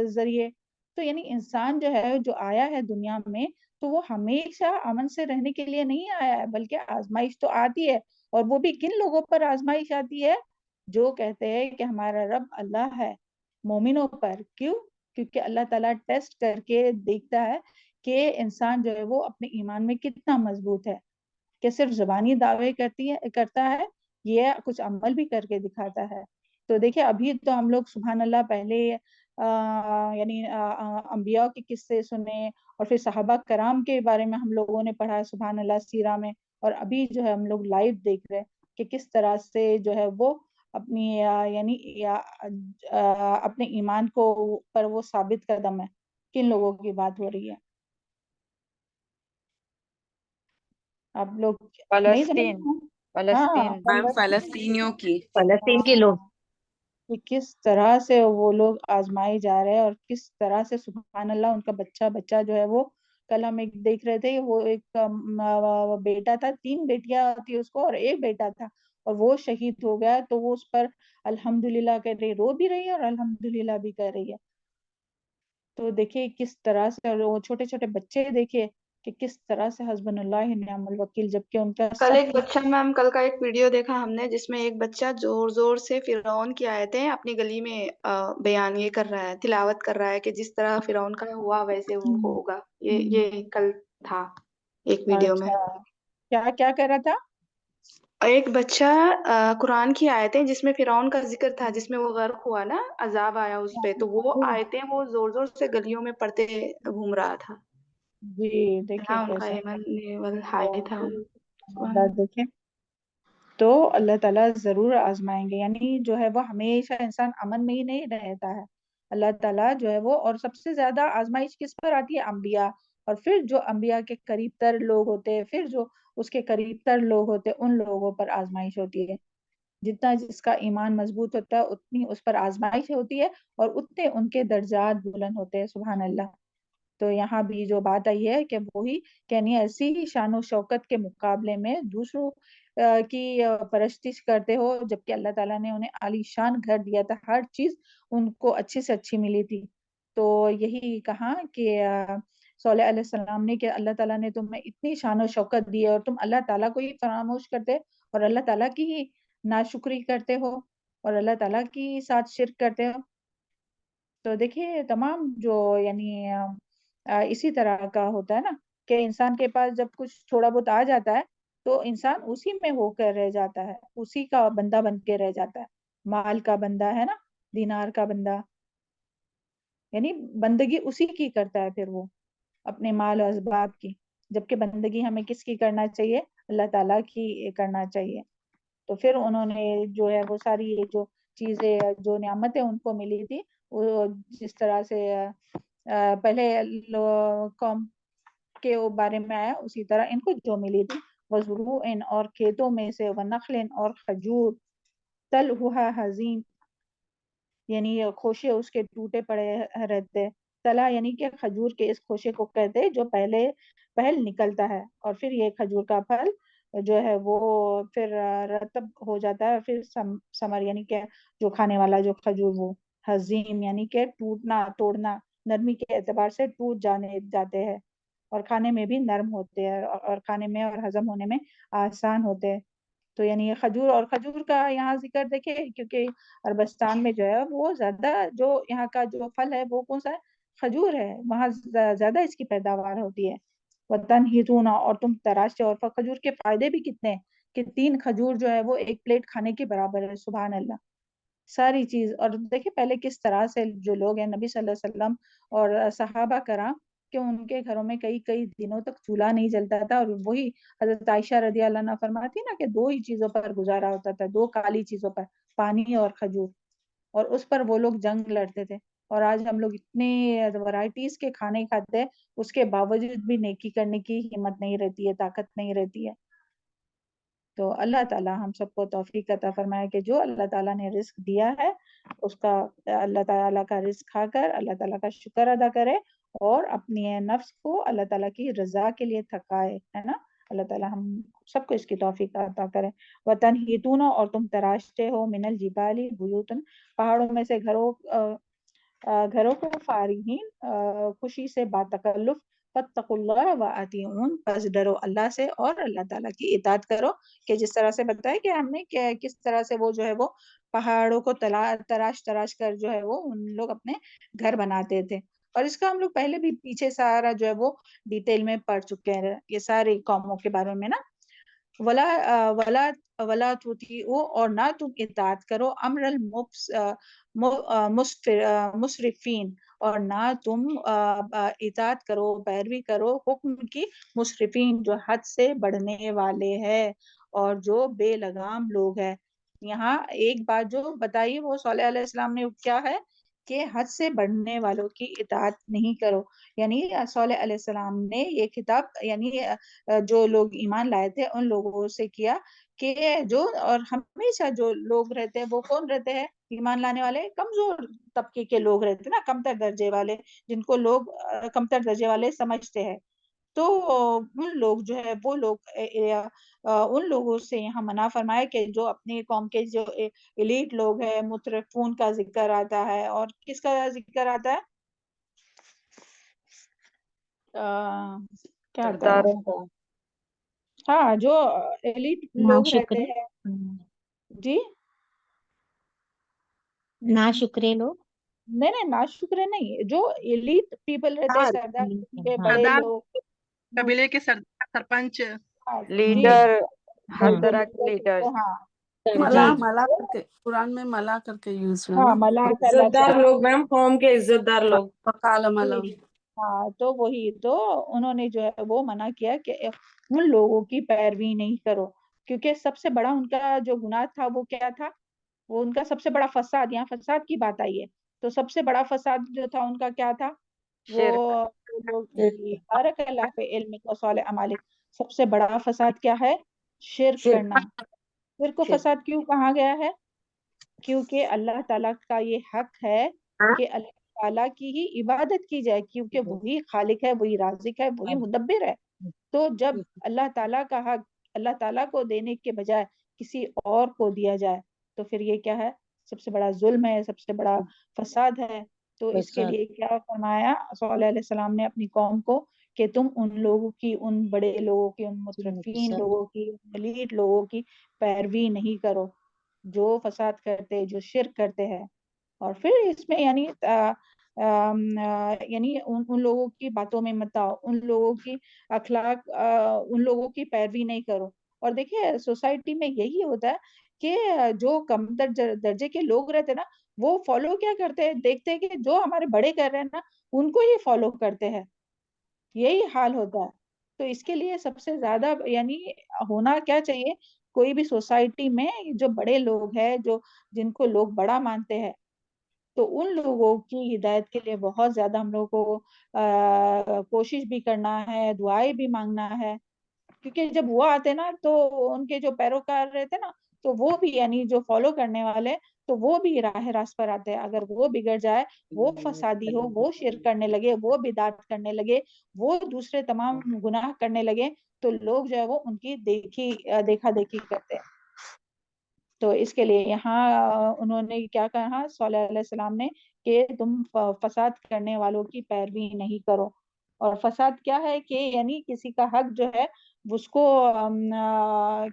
ذریعے. تو یعنی انسان جو ہے، جو آیا ہے دنیا میں، تو وہ ہمیشہ امن سے رہنے کے لیے نہیں آیا ہے، بلکہ آزمائش تو آتی ہے. اور وہ بھی کن لوگوں پر آزمائش آتی ہے؟ جو کہتے ہیں کہ ہمارا رب اللہ ہے. مومنوں پر. کیوں؟ کیونکہ اللہ تعالیٰ ٹیسٹ کر کے دیکھتا ہے کہ انسان جو ہے وہ اپنے ایمان میں کتنا مضبوط ہے، کہ صرف زبانی دعوے کرتا ہے، یہ کچھ عمل بھی کر کے دکھاتا ہے. تو دیکھیں، ابھی تو ہم لوگ سبحان اللہ پہلے یعنی انبیاء کے قصے سنے، اور پھر صحابہ کرام کے بارے میں ہم لوگوں نے پڑھا سبحان اللہ سیرہ میں، اور ابھی جو ہے ہم لوگ لائیو دیکھ رہے کہ کس طرح سے جو ہے وہ اپنی یعنی اپنے ایمان کو پر وہ ثابت قدم ہے. کن لوگوں کی بات ہو رہی ہے؟ آپ لوگ نہیں سمجھ فلسطین، رہے؟ ہاں، فلسطین فلسطینیوں کی. فلسطین کے لوگ. کہ کس طرح سے وہ لوگ آزمائے جا رہے ہیں، اور کس طرح سے سبحان اللہ ان کا بچہ جو ہے وہ، کل ہم ایک دیکھ رہے تھے، وہ ایک بیٹا تھا، 3 بیٹیاں تھی اس کو، اور ایک بیٹا تھا، اور وہ شہید ہو گیا. تو وہ اس پر الحمدللہ کہہ رہی، رو بھی رہی ہے اور الحمدللہ بھی کہہ رہی ہے. تو دیکھیں کس طرح سے، اور وہ چھوٹے چھوٹے بچے دیکھے کہ کس طرح سے حسبنا اللہ نعم الوکیل، جبکہ ان کا کل سب ایک بچہ، میم کل کا ایک ویڈیو دیکھا ہم نے جس میں ایک بچہ زور زور سے فرعون کی آیتیں اپنی گلی میں بیان یہ کر رہا ہے، تلاوت کر رہا ہے کہ جس طرح فرعون کا ہوا ویسے وہ ہوگا. یہ کل تھا ایک ویڈیو میں. اچھا، کیا کہہ رہا تھا؟ ایک بچہ قرآن کی آیتیں جس میں فرعون کا ذکر تھا، جس میں وہ غرق ہوا نا، عذاب آیا اس پہ، تو وہ آیتیں وہ زور زور سے گلیوں میں پڑھتے گھوم رہا تھا. جی دیکھیں ان کا کیسا ایمان لیول ہائی تھا. اللہ دیکھیں. تو اللہ تعالیٰ ضرور آزمائیں گے، یعنی جو ہے وہ ہمیشہ انسان امن میں ہی نہیں رہتا ہے. اللہ تعالیٰ جو ہے وہ، اور سب سے زیادہ آزمائش کس پر آتی ہے؟ انبیاء. اور پھر جو انبیاء کے قریب تر لوگ ہوتے ہیں، پھر جو اس کے قریب تر لوگ ہوتے ہیں، ان لوگوں پر آزمائش ہوتی ہے. جتنا جس کا ایمان مضبوط ہوتا ہے اتنی اس پر آزمائش ہوتی ہے، اور اتنے ان کے درجات بلند ہوتے ہیں. سبحان اللہ. تو یہاں بھی جو بات آئی ہے کہ وہی یعنی ایسی شان و شوکت کے مقابلے میں دوسروں کی پرستش کرتے ہو، جبکہ اللہ تعالیٰ نے انہیں عالی شان گھر دیا تھا، ہر چیز ان کو اچھی سے اچھی ملی تھی. تو یہی کہا کہ صالح علیہ السلام نے کہ اللہ تعالیٰ نے تمہیں اتنی شان و شوکت دی ہے، اور تم اللہ تعالیٰ کو ہی فراموش کرتے، اور اللہ تعالیٰ کی ہی ناشکری کرتے ہو، اور اللہ تعالیٰ کی ساتھ شرک کرتے ہو. تو دیکھیے تمام جو یعنی اسی طرح کا ہوتا ہے نا، کہ انسان کے پاس جب کچھ تھوڑا بہت آ جاتا ہے تو انسان اسی میں ہو کر رہ جاتا ہے، اسی کا بندہ بن کے رہ جاتا ہے. مال کا بندہ ہے نا، دینار کا بندہ، یعنی بندگی اسی کی کرتا ہے پھر وہ، اپنے مال و اسباب کی. جبکہ بندگی ہمیں کس کی کرنا چاہیے؟ اللہ تعالیٰ کی کرنا چاہیے. تو پھر انہوں نے جو ہے وہ ساری جو چیزیں، جو نعمتیں ان کو ملی تھی، وہ جس طرح سے پہلے قوم کے بارے میں آیا اسی طرح ان کو جو ملی تھی، وزروعن اور کھیتوں میں سے، ونخلن اور کھجور، طلحها حزیم یعنی خوشے اس کے ٹوٹے پڑے رہتے، تلا یعنی کہ کھجور کے اس خوشے کو کہتے جو پہل نکلتا ہے، اور پھر یہ کھجور کا پھل جو ہے وہ پھر رطب ہو جاتا ہے، پھر ثمر یعنی کہ جو کھانے والا جو کھجور، وہ حزیم یعنی کہ ٹوٹنا توڑنا، نرمی کے اعتبار سے ٹوٹ جاتے ہیں، اور کھانے میں بھی نرم ہوتے ہیں، اور کھانے میں اور ہضم ہونے میں آسان ہوتے ہیں۔ تو یعنی یہ کھجور، اور کھجور کا یہاں ذکر دیکھیں کیونکہ عربستان میں جو ہے وہ زیادہ جو یہاں کا جو پھل ہے وہ کون سا ہے؟ کھجور ہے، وہاں زیادہ اس کی پیداوار ہوتی ہے۔ وَتَنْحِتُونَ اور تم تراشتے، اور کھجور کے فائدے بھی کتنے ہیں کہ 3 کھجور جو ہے وہ 1 پلیٹ کھانے کے برابر ہے، سبحان اللہ ساری چیز۔ اور دیکھیں پہلے کس طرح سے جو لوگ ہیں نبی صلی اللہ علیہ وسلم اور صحابہ کرام کہ ان کے گھروں میں کئی دنوں تک چولہا نہیں جلتا تھا، اور وہی حضرت عائشہ رضی اللہ عنہ فرماتی نا کہ 2 ہی چیزوں پر گزارا ہوتا تھا، 2 کالی چیزوں پر، پانی اور کھجور، اور اس پر وہ لوگ جنگ لڑتے تھے۔ اور آج ہم لوگ اتنے ورائٹیز کے کھانے کھاتے ہیں، اس کے باوجود بھی نیکی کرنے کی ہمت نہیں رہتی ہے، طاقت نہیں رہتی ہے۔ تو اللہ تعالیٰ ہم سب کو توفیق عطا فرمائے کہ جو اللہ تعالیٰ نے رزق دیا ہے اس کا اللہ تعالیٰ کا رزق کھا کر اللہ تعالیٰ کا شکر ادا کرے، اور اپنی نفس کو اللہ تعالیٰ کی رضا کے لیے تھکائے، ہے نا۔ اللہ تعالیٰ ہم سب کو اس کی توفیق عطا کرے۔ وَتَنْحِتُونَ اور تم تراشتے ہو، مِنَ الْجِبَالِ بُيُوتًا پہاڑوں میں سے گھروں کو، فارغین خوشی سے باتکلف، فَاتَّقُوا اللَّهَ وَأَطِیعُونِ پس ڈرو اللہ سے اور اللہ تعالیٰ کی اطاعت کرو، کہ جس طرح سے بتایا کہ ہم نے کس طرح سے وہ جو ہے وہ پہاڑوں کو تراش کر جو ہے وہ ان لوگ اپنے گھر بناتے تھے، اور اس کا ہم لوگ پہلے بھی پیچھے سارا جو ہے وہ ڈیٹیل میں پڑھ چکے ہیں یہ ساری قوموں کے بارے میں نا۔ ولا تطیعوا اور نہ تم اطاعت کرو، امر مسرفین اور نہ تم اطاعت کرو، پیروی کرو حکم کی، مسرفین جو حد سے بڑھنے والے ہیں اور جو بے لگام لوگ ہیں۔ یہاں ایک بات جو بتائی وہ صالح علیہ السلام نے کیا ہے کہ حد سے بڑھنے والوں کی اطاعت نہیں کرو، یعنی صالح علیہ السلام نے یہ خطاب یعنی جو لوگ ایمان لائے تھے ان لوگوں سے کیا کہ جو، اور ہمیشہ جو لوگ رہتے ہیں وہ کون رہتے ہیں؟ ایمان لانے والے کمزور طبقے کے لوگ رہتے ہیں نا، کمتر درجے والے، جن کو لوگ کمتر درجے والے سمجھتے ہیں۔ تو ان لوگ جو ہے وہ لوگ ان لوگوں سے یہاں منع فرمائے کہ جو اپنی قوم کے جو ایلیٹ لوگ ہیں، مترفون کا ذکر آتا ہے، اور کس کا ذکر آتا ہے؟ کیا آتا ہے؟ سرداروں کا، ہاں جو ایلیٹ لوگ رہتے ہیں، جی نا شکرے لوگ، نہیں ناشکرے نہیں، جو ایلیٹ پیپل رہتے ہیں، سردار کے بڑے سردار لوگ، قبیلے کے سرپنچ، جی لیڈر، ہر جو طرح کے لیڈر، ہاں ملا جی ملا کر کے قرآن میں ملا کر کے یوز ہوا ہاں نا، ملا کا عزت لفظ دار لوگ میم، قوم کے عزت دار لوگ۔ وقال ملا، ہاں تو وہی تو انہوں نے جو ہے وہ منع کیا کہ ان لوگوں کی پیروی نہیں کرو، کیونکہ سب سے بڑا ان کا جو گناہ تھا وہ کیا تھا؟ وہ ان کا سب سے بڑا فساد، یہاں فساد کی بات آئی ہے تو سب سے بڑا فساد جو تھا ان کا کیا تھا؟ وہ شرک، لوگ بارک اللہ فی علمک و صالح اعمالک، سب سے بڑا فساد کیا ہے؟ شرک کرنا۔ شرک کو شرک، فساد کیوں کہا گیا ہے؟ کیونکہ اللہ تعالیٰ کا یہ حق ہے کہ اللہ تعالیٰ کی ہی عبادت کی جائے، کیونکہ وہی خالق ہے، وہی رازق ہے، وہی مدبر ہے۔ تو جب اللہ تعالیٰ کا حق اللہ تعالیٰ کو دینے کے بجائے کسی اور کو دیا جائے تو پھر یہ کیا ہے؟ سب سے بڑا ظلم ہے، سب سے بڑا فساد ہے۔ تو اس کے لیے کیا فرمایا صلی علیہ السلام نے اپنی قوم کو کہ تم ان لوگوں کی، ان بڑے لوگوں کی، ان مترفین لوگوں کی، ایلیٹ لوگوں کی پیروی نہیں کرو جو فساد کرتے، جو شرک کرتے ہیں۔ اور پھر اس میں یعنی یعنی ان لوگوں کی باتوں میں مت آؤ، ان لوگوں کی اخلاق، ان لوگوں کی پیروی نہیں کرو۔ اور دیکھیے سوسائٹی میں یہی ہوتا ہے کہ جو کمتر درجے کے لوگ رہتے ہیں نا وہ فالو کیا کرتے ہیں؟ دیکھتے ہیں کہ جو ہمارے بڑے کر رہے ہیں نا ان کو ہی فالو کرتے ہیں، یہی حال ہوتا ہے۔ تو اس کے لیے سب سے زیادہ یعنی ہونا کیا چاہیے؟ کوئی بھی سوسائٹی میں جو بڑے لوگ ہیں، جو جن کو لوگ بڑا مانتے ہیں، تو ان لوگوں کی ہدایت کے لیے بہت زیادہ ہم لوگوں کو کوشش بھی کرنا ہے، دعائیں بھی مانگنا ہے، کیونکہ جب وہ آتے نا تو ان کے جو پیروکار رہتے نا تو وہ بھی یعنی جو فالو کرنے والے تو وہ بھی راہ راست پر آتے ہیں. اگر وہ بگڑ جائے، وہ فسادی ہو، وہ شرک کرنے لگے، وہ بدعت کرنے لگے، وہ دوسرے تمام گناہ کرنے لگے تو لوگ جو ہے وہ ان کی دیکھا دیکھی کرتے ہیں. تو اس کے لیے یہاں انہوں نے کیا کہا صلی اللہ علیہ وسلم نے کہ تم فساد کرنے والوں کی پیروی نہیں کرو. اور فساد کیا ہے کہ یعنی کسی کا حق جو ہے اس کو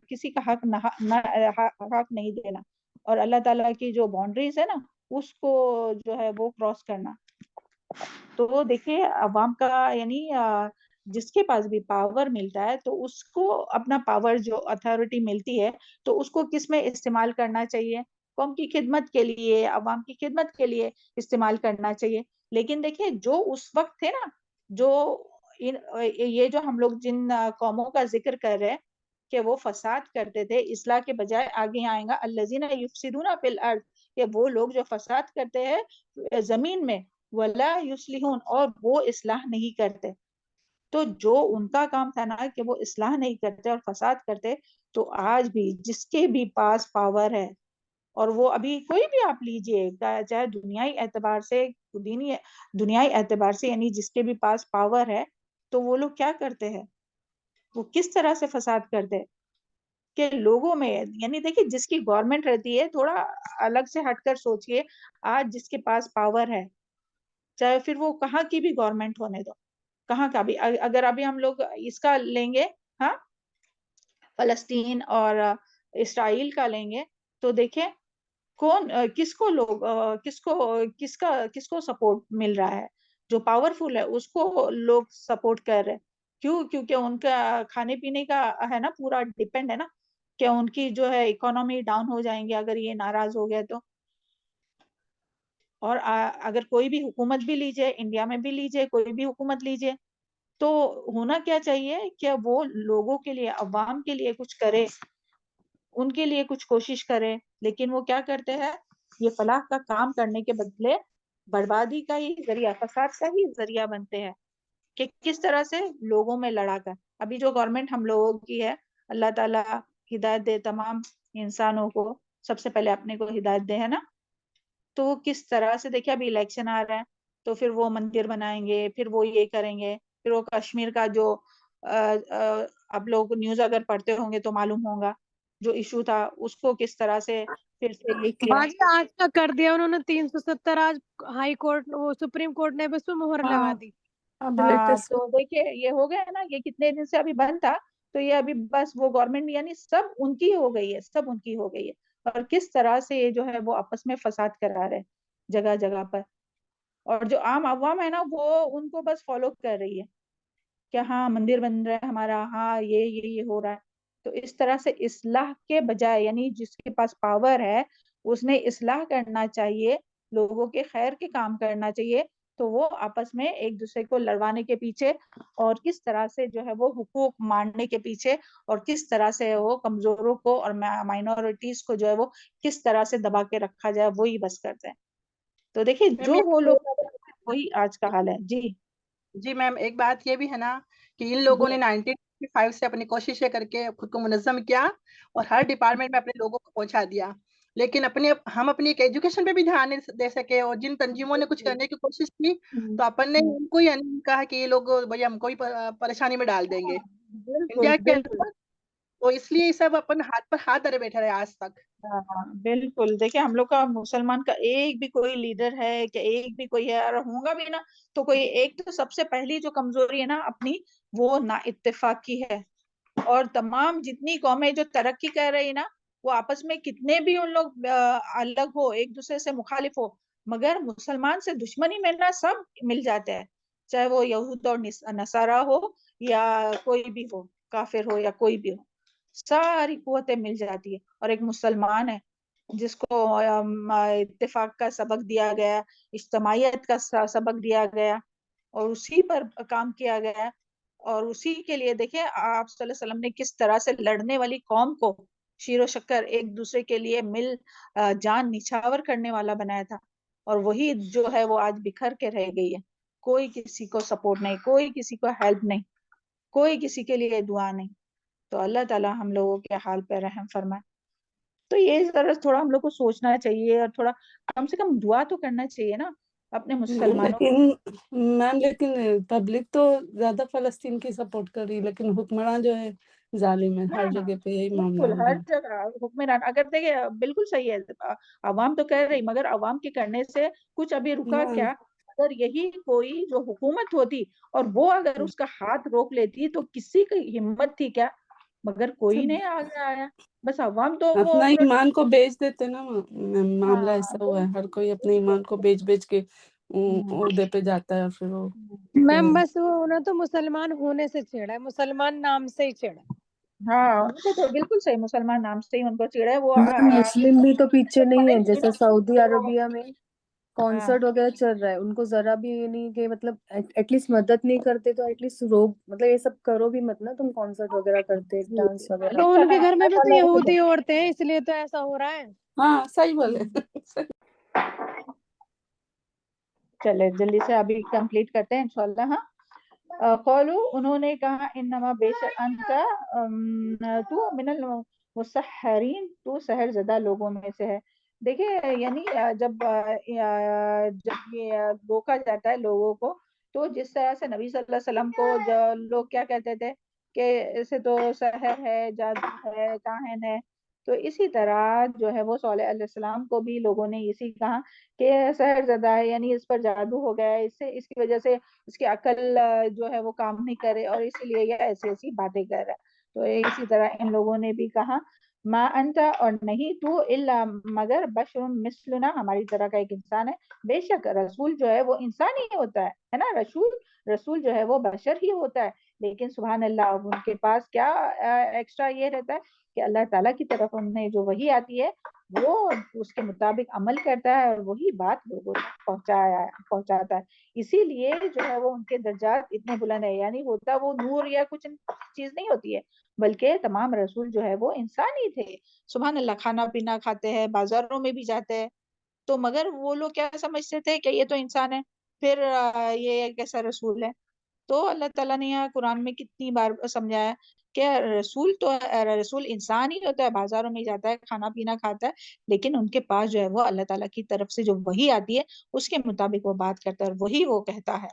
کسی کا حق نہیں دینا، اور اللہ تعالیٰ کی جو باؤنڈریز ہے نا اس کو جو ہے وہ کراس کرنا. تو دیکھیے عوام کا یعنی جس کے پاس بھی پاور ملتا ہے تو اس کو اپنا پاور جو اتھارٹی ملتی ہے تو اس کو کس میں استعمال کرنا چاہیے؟ قوم کی خدمت کے لیے، عوام کی خدمت کے لیے استعمال کرنا چاہیے. لیکن دیکھیے جو اس وقت تھے نا، جو یہ جو ہم لوگ جن قوموں کا ذکر کر رہے ہیں کہ وہ فساد کرتے تھے، اصلاح کے بجائے آگے آئے گا الذین یفسدون فی الارض، کہ وہ لوگ جو فساد کرتے ہیں زمین میں، ولا یصلحون، اور وہ اصلاح نہیں کرتے. تو جو ان کا کام تھا نا کہ وہ اصلاح نہیں کرتے اور فساد کرتے، تو آج بھی جس کے بھی پاس پاور ہے، اور وہ ابھی کوئی بھی آپ لیجئے چاہے دنیائی اعتبار سے دنیائی اعتبار سے یعنی جس کے بھی پاس پاور ہے تو وہ لوگ کیا کرتے ہیں، وہ کس طرح سے فساد کرتے ہیں کہ لوگوں میں یعنی دیکھیں جس کی گورنمنٹ رہتی ہے، تھوڑا الگ سے ہٹ کر سوچئے، آج جس کے پاس پاور ہے چاہے پھر وہ کہاں کی بھی گورنمنٹ ہونے دو، کہاں کا بھی، اگر ابھی ہم لوگ اس کا لیں گے ہاں فلسطین اور اسرائیل کا لیں گے تو دیکھیں کون کس کو لوگ کس کو سپورٹ مل رہا ہے، جو پاورفل ہے اس کو لوگ سپورٹ کر رہے. کیوں؟ کیونکہ ان کا کھانے پینے کا ہے نا پورا ڈیپینڈ ہے نا، کہ ان کی جو ہے اکانومی ڈاؤن ہو جائیں گے اگر یہ ناراض ہو گیا تو. اور اگر کوئی بھی حکومت بھی لیجئے، انڈیا میں بھی لیجئے، کوئی بھی حکومت لیجئے، تو ہونا کیا چاہیے کہ وہ لوگوں کے لیے، عوام کے لیے کچھ کرے، ان کے لیے کچھ کوشش کرے. لیکن وہ کیا کرتے ہیں، یہ فلاح کا کام کرنے کے بدلے بربادی کا ہی ذریعہ، فساد کا ہی ذریعہ بنتے ہیں کہ کس طرح سے لوگوں میں لڑا کر. ابھی جو گورنمنٹ ہم لوگوں کی ہے، اللہ تعالیٰ ہدایت دے تمام انسانوں کو، سب سے پہلے اپنے کو ہدایت دے، ہے نا. تو وہ کس طرح سے دیکھیں ابھی الیکشن آ رہا ہے تو پھر وہ مندر بنائیں گے، پھر وہ یہ کریں گے، پھر وہ کشمیر کا جو اب لوگ نیوز اگر پڑھتے ہوں گے تو معلوم ہوگا جو ایشو تھا اس کو کس طرح سے پھر سے یہ کیا. باجی آج کا کر دیا انہوں نے 370، آج ہائی کورٹ وہ سپریم کورٹ نے بس مہر لگا دی. ہاں تو دیکھیے یہ ہو گیا نا، یہ کتنے دن سے ابھی بند تھا تو یہ ابھی بس وہ گورنمنٹ یعنی سب ان کی ہو گئی ہے، سب ان کی ہو گئی ہے. اور کس طرح سے یہ جو ہے وہ آپس میں فساد کرا رہے جگہ جگہ پر، اور جو عام عوام ہے نا وہ ان کو بس فالو کر رہی ہے کہ ہاں مندر بن رہا ہے ہمارا، ہاں یہ ہو رہا ہے. تو اس طرح سے اصلاح کے بجائے یعنی جس کے پاس پاور ہے اس نے اصلاح کرنا چاہیے، لوگوں کے خیر کے کام کرنا چاہیے. تو وہ آپس میں ایک دوسرے کو لڑوانے کے پیچھے اور کس طرح سے جو ہے وہ حقوق ماننے کے پیچھے، اور کس طرح سے وہ کمزوروں کو اور مائنورٹیز کو جو ہے وہ کس طرح سے دبا کے رکھا جائے وہی بس کرتے ہیں. تو دیکھیے جو وہ لوگ وہی آج کا حال ہے. جی میم، ایک بات یہ بھی ہے نا کہ ان لوگوں نے 1955 سے اپنی کوششیں کر کے خود کو منظم کیا اور ہر ڈپارٹمنٹ میں اپنے لوگوں کو پہنچا دیا، لیکن ہم اپنی ایک ایجوکیشن پہ بھی دھیان نہیں دے سکے. اور جن تنظیموں نے کچھ کرنے کی کوشش کی تو اپن نے ان کو یعنی کہا کہ یہ لوگ بھائی ہم کو ہی پریشانی میں ڈال دیں گے انڈیا کے اندر. تو اس لیے یہ سب اپن ہاتھ پر ہاتھ دھرے بیٹھے رہے آج تک. بالکل. دیکھیں ہم لوگ کا مسلمان کا ایک بھی کوئی لیڈر ہے کہ ایک بھی کوئی ہے، اور ہوگا بھی نا تو کوئی ایک، تو سب سے پہلی جو کمزوری ہے نا اپنی وہ نا اتفاقی ہے. اور تمام جتنی قومیں جو ترقی کر رہی نا وہ آپس میں کتنے بھی ان لوگ الگ ہو، ایک دوسرے سے مخالف ہو، مگر مسلمان سے دشمنی میں نا سب مل جاتے ہیں، چاہے وہ یہود اور نصارہ ہو یا کوئی بھی ہو، کافر ہو یا کوئی بھی ہو، ساری قوتیں مل جاتی ہے. اور ایک مسلمان ہے جس کو اتفاق کا سبق دیا گیا، اجتماعیت کا سبق دیا گیا اور اسی پر کام کیا گیا. اور اسی کے لیے دیکھیں آپ صلی اللہ علیہ وسلم نے کس طرح سے لڑنے والی قوم کو شیر و شکر ایک دوسرے کے لیے مل جان نچھاور کرنے والا بنایا تھا. اور وہی جو ہے وہ آج بکھر کے رہ گئی ہے. کوئی کسی کو سپورٹ نہیں, کوئی کسی کو ہیلپ نہیں, کوئی کسی کے لیے دعا نہیں. تو اللہ تعالیٰ ہم لوگوں کے حال پہ رحم فرمائے. تو یہ طرح تھوڑا ہم لوگ کو سوچنا چاہیے, اور تھوڑا کم سے کم دعا تو کرنا چاہیے نا اپنے مسلمانوں. لیکن میم لیکن پبلک تو زیادہ فلسطین کی سپورٹ کر رہی, لیکن حکمران جو ہے ظالم ہے, ہر جگہ پہ یہی معاملہ بالکل ہو رہا ہر ہے. جگہ حکمران, اگر دیکھیں بالکل صحیح ہے, عوام تو کہہ رہی, مگر عوام کے کرنے سے کچھ ابھی رکا ہاں کیا؟ اگر یہی کوئی جو حکومت ہوتی اور وہ اگر اس کا ہاتھ روک لیتی تو کسی کی ہمت تھی کیا؟ مگر کوئی نہیں آگے آیا, بس عوام تو وہ اپنا ایمان کو بیچ دیتے نا معاملہ ایسا ہاں ہوا ہے, ہر کوئی اپنے ایمان کو بیچ کے عہدے پہ جاتا ہے, اور پھر وہ میم بس وہ نا تو مسلمان ہونے سے چھیڑا ہے, مسلمان نام سے ہی چھیڑا. ہاں ان کو تو بالکل صحیح, مسلمان نام سے ہی ان کو چڑھا ہے. وہ میم مسلم بھی تو پیچھے نہیں ہے, جیسے سعودی وہ عربیہ میں کانسرٹ وغیرہ چل رہا ہے, ان کو ذرا بھی یہ نہیں کہ مطلب ایٹ لیسٹ مدد نہیں کرتے تو ایٹ لیسٹ روک, مطلب یہ سب کرو بھی مت نا, تم کانسرٹ وغیرہ کرتے, ڈانس وغیرہ. تو ان کے گھر میں بھی تو یہودی عورتیں ہیں, اس لیے تو ایسا ہو رہا ہے. ہاں صحیح بولے. چلے جلدی سے ابھی کمپلیٹ کرتے ہیں انشاءاللہ. ہاں قولو انہوں نے کہا انما بیشک انت تو من المسحرین, تو سحر زدہ لوگوں میں سے ہے. دیکھیں یعنی جب یہ روکا جاتا ہے لوگوں کو, تو جس طرح سے نبی صلی اللہ علیہ وسلم کو جو لوگ کیا کہتے تھے کہ اسے تو سحر ہے, جادو ہے, کاہن ہے, تو اسی طرح جو ہے وہ صالح علیہ السلام کو بھی لوگوں نے اسی کہا کہ سحر زدہ ہے, یعنی اس پر جادو ہو گیا ہے, اس کی وجہ سے اس کی عقل جو ہے وہ کام نہیں کرے, اور اسی لیے یہ ایسی ایسی باتیں کر رہا ہے. تو اسی طرح ان لوگوں نے بھی کہا ما انت, اور نہیں تو, الا مگر بشر مثلنا, ہماری طرح کا ایک انسان ہے. بے شک رسول جو ہے وہ انسان ہی ہوتا ہے نا, رسول جو ہے وہ بشر ہی ہوتا ہے, لیکن سبحان اللہ اب ان کے پاس کیا ایکسٹرا یہ رہتا ہے کہ اللہ تعالیٰ کی طرف انہیں جو وحی آتی ہے وہ اس کے مطابق عمل کرتا ہے, اور وہی بات لوگوں تک پہنچاتا ہے. اسی لیے جو ہے وہ ان کے درجات اتنے بلند ہے, یعنی ہوتا وہ نور یا کچھ چیز نہیں ہوتی ہے, بلکہ تمام رسول جو ہے وہ انسان ہی تھے. سبحان اللہ, کھانا پینا کھاتے ہیں, بازاروں میں بھی جاتے ہیں, تو مگر وہ لوگ کیا سمجھتے تھے کہ یہ تو انسان ہے, پھر یہ کیسا رسول ہے. تو اللہ تعالیٰ نے یہاں قرآن میں کتنی بار سمجھایا کہ رسول انسان ہی ہوتا ہے, بازاروں میں جاتا ہے, کھانا پینا کھاتا ہے, لیکن ان کے پاس جو ہے وہ اللہ تعالیٰ کی طرف سے جو وحی آتی ہے اس کے مطابق وہ بات کرتا ہے, اور وہی وہ کہتا ہے.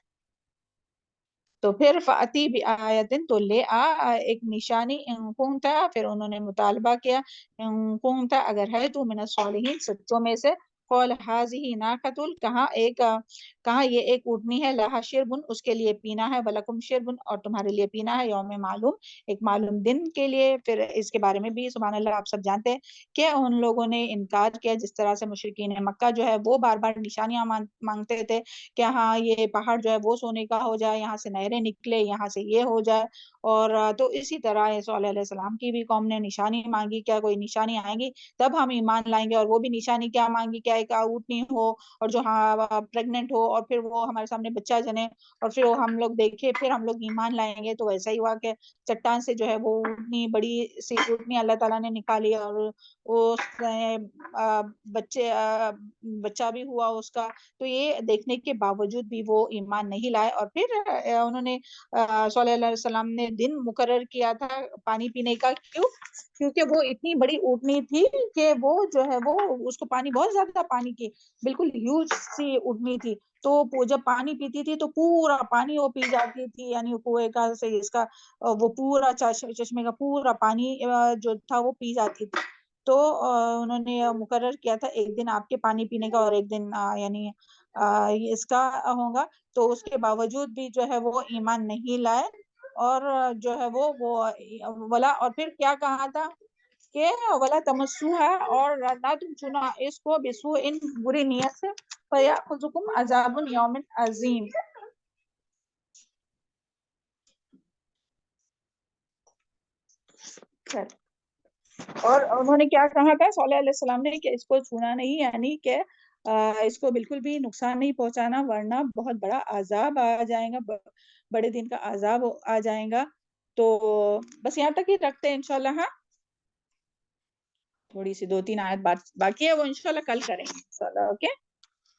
تو پھر فاتی بآیتن, تو لے آ ایک نشانی, ان کنتا, پھر انہوں نے مطالبہ کیا, ان کنتا, اگر ہے تو, من الصالحین, سچوں میں سے. قول ہذہ ناقۃ, کہاں یہ ایک اونٹنی ہے, لہا شربن, اس کے لیے پینا ہے, ولکم شربن, اور تمہارے لیے پینا ہے, یوم معلوم, ایک معلوم دن کے لیے. پھر اس کے بارے میں بھی سبحان اللہ آپ سب جانتے ہیں کہ ان لوگوں نے انکار کیا, جس طرح سے مشرکین مکہ جو ہے وہ بار بار نشانیاں مانگتے تھے کہ ہاں یہ پہاڑ جو ہے وہ سونے کا ہو جائے, یہاں سے نہریں نکلے, یہاں سے یہ ہو جائے. اور تو اسی طرح صلی علیہ السلام کی بھی قوم نے نشانی مانگی, کیا کوئی نشانی آئیں گی تب ہم ایمان لائیں گے, اور وہ بھی نشانی کیا مانگی, کیا ایک اونٹنی ہو اور جو پریگننٹ ہو, اور پھر وہ ہمارے سامنے بچہ جنے, اور پھر وہ ہم لوگ دیکھے, پھر ہم لوگ ایمان لائیں گے. تو ویسا ہی ہوا کہ چٹان سے جو ہے وہ اونٹنی, بڑی سی اونٹنی اللہ تعالیٰ نے نکالی, اور اس بچہ بھی ہوا اس کا. تو یہ دیکھنے کے باوجود بھی وہ ایمان نہیں لائے, اور پھر انہوں نے صلی اللہ علیہ وسلم نے دن مقرر کیا تھا پانی پینے کا. کیونکہ وہ اتنی بڑی اونٹنی تھی کہ وہ جو ہے وہ اس کو پانی, بہت زیادہ پانی کی, بالکل ہیوج سی اونٹنی تھی. تو جب پانی پیتی تھی تو پورا پانی وہ پی جاتی تھی, یعنی کنویں کا سے اس کا وہ پورا چشمے کا پورا پانی جو تھا وہ پی جاتی تھی. تو انہوں نے مقرر کیا تھا ایک دن آپ کے پانی پینے کا, اور ایک دن یعنی اس کا ہوگا. تو اس کے باوجود بھی جو ہے وہ ایمان نہیں لائے, اور جو ہے وہ ولا, اور پھر کیا کہا تھا کہ ولا تمسوها, اور نہ تم چنا اس کو بسوء, ان بری نیت سے, فیاخذکم عذاب یوم عظیم. اور انہوں نے کیا کہا تھا صلی اللہ علیہ السلام نے کہ اس کو چھونا نہیں, یعنی کہ اس کو بالکل بھی نقصان نہیں پہنچانا, ورنہ بہت بڑا عذاب آ جائے گا, بڑے دن کا عذاب آ جائے گا. تو بس یہاں تک ہی رکھتے ہیں انشاءاللہ. ہاں تھوڑی سی 2-3 آیت باقی ہے, وہ انشاءاللہ کل کریں گے انشاءاللہ. اوکے.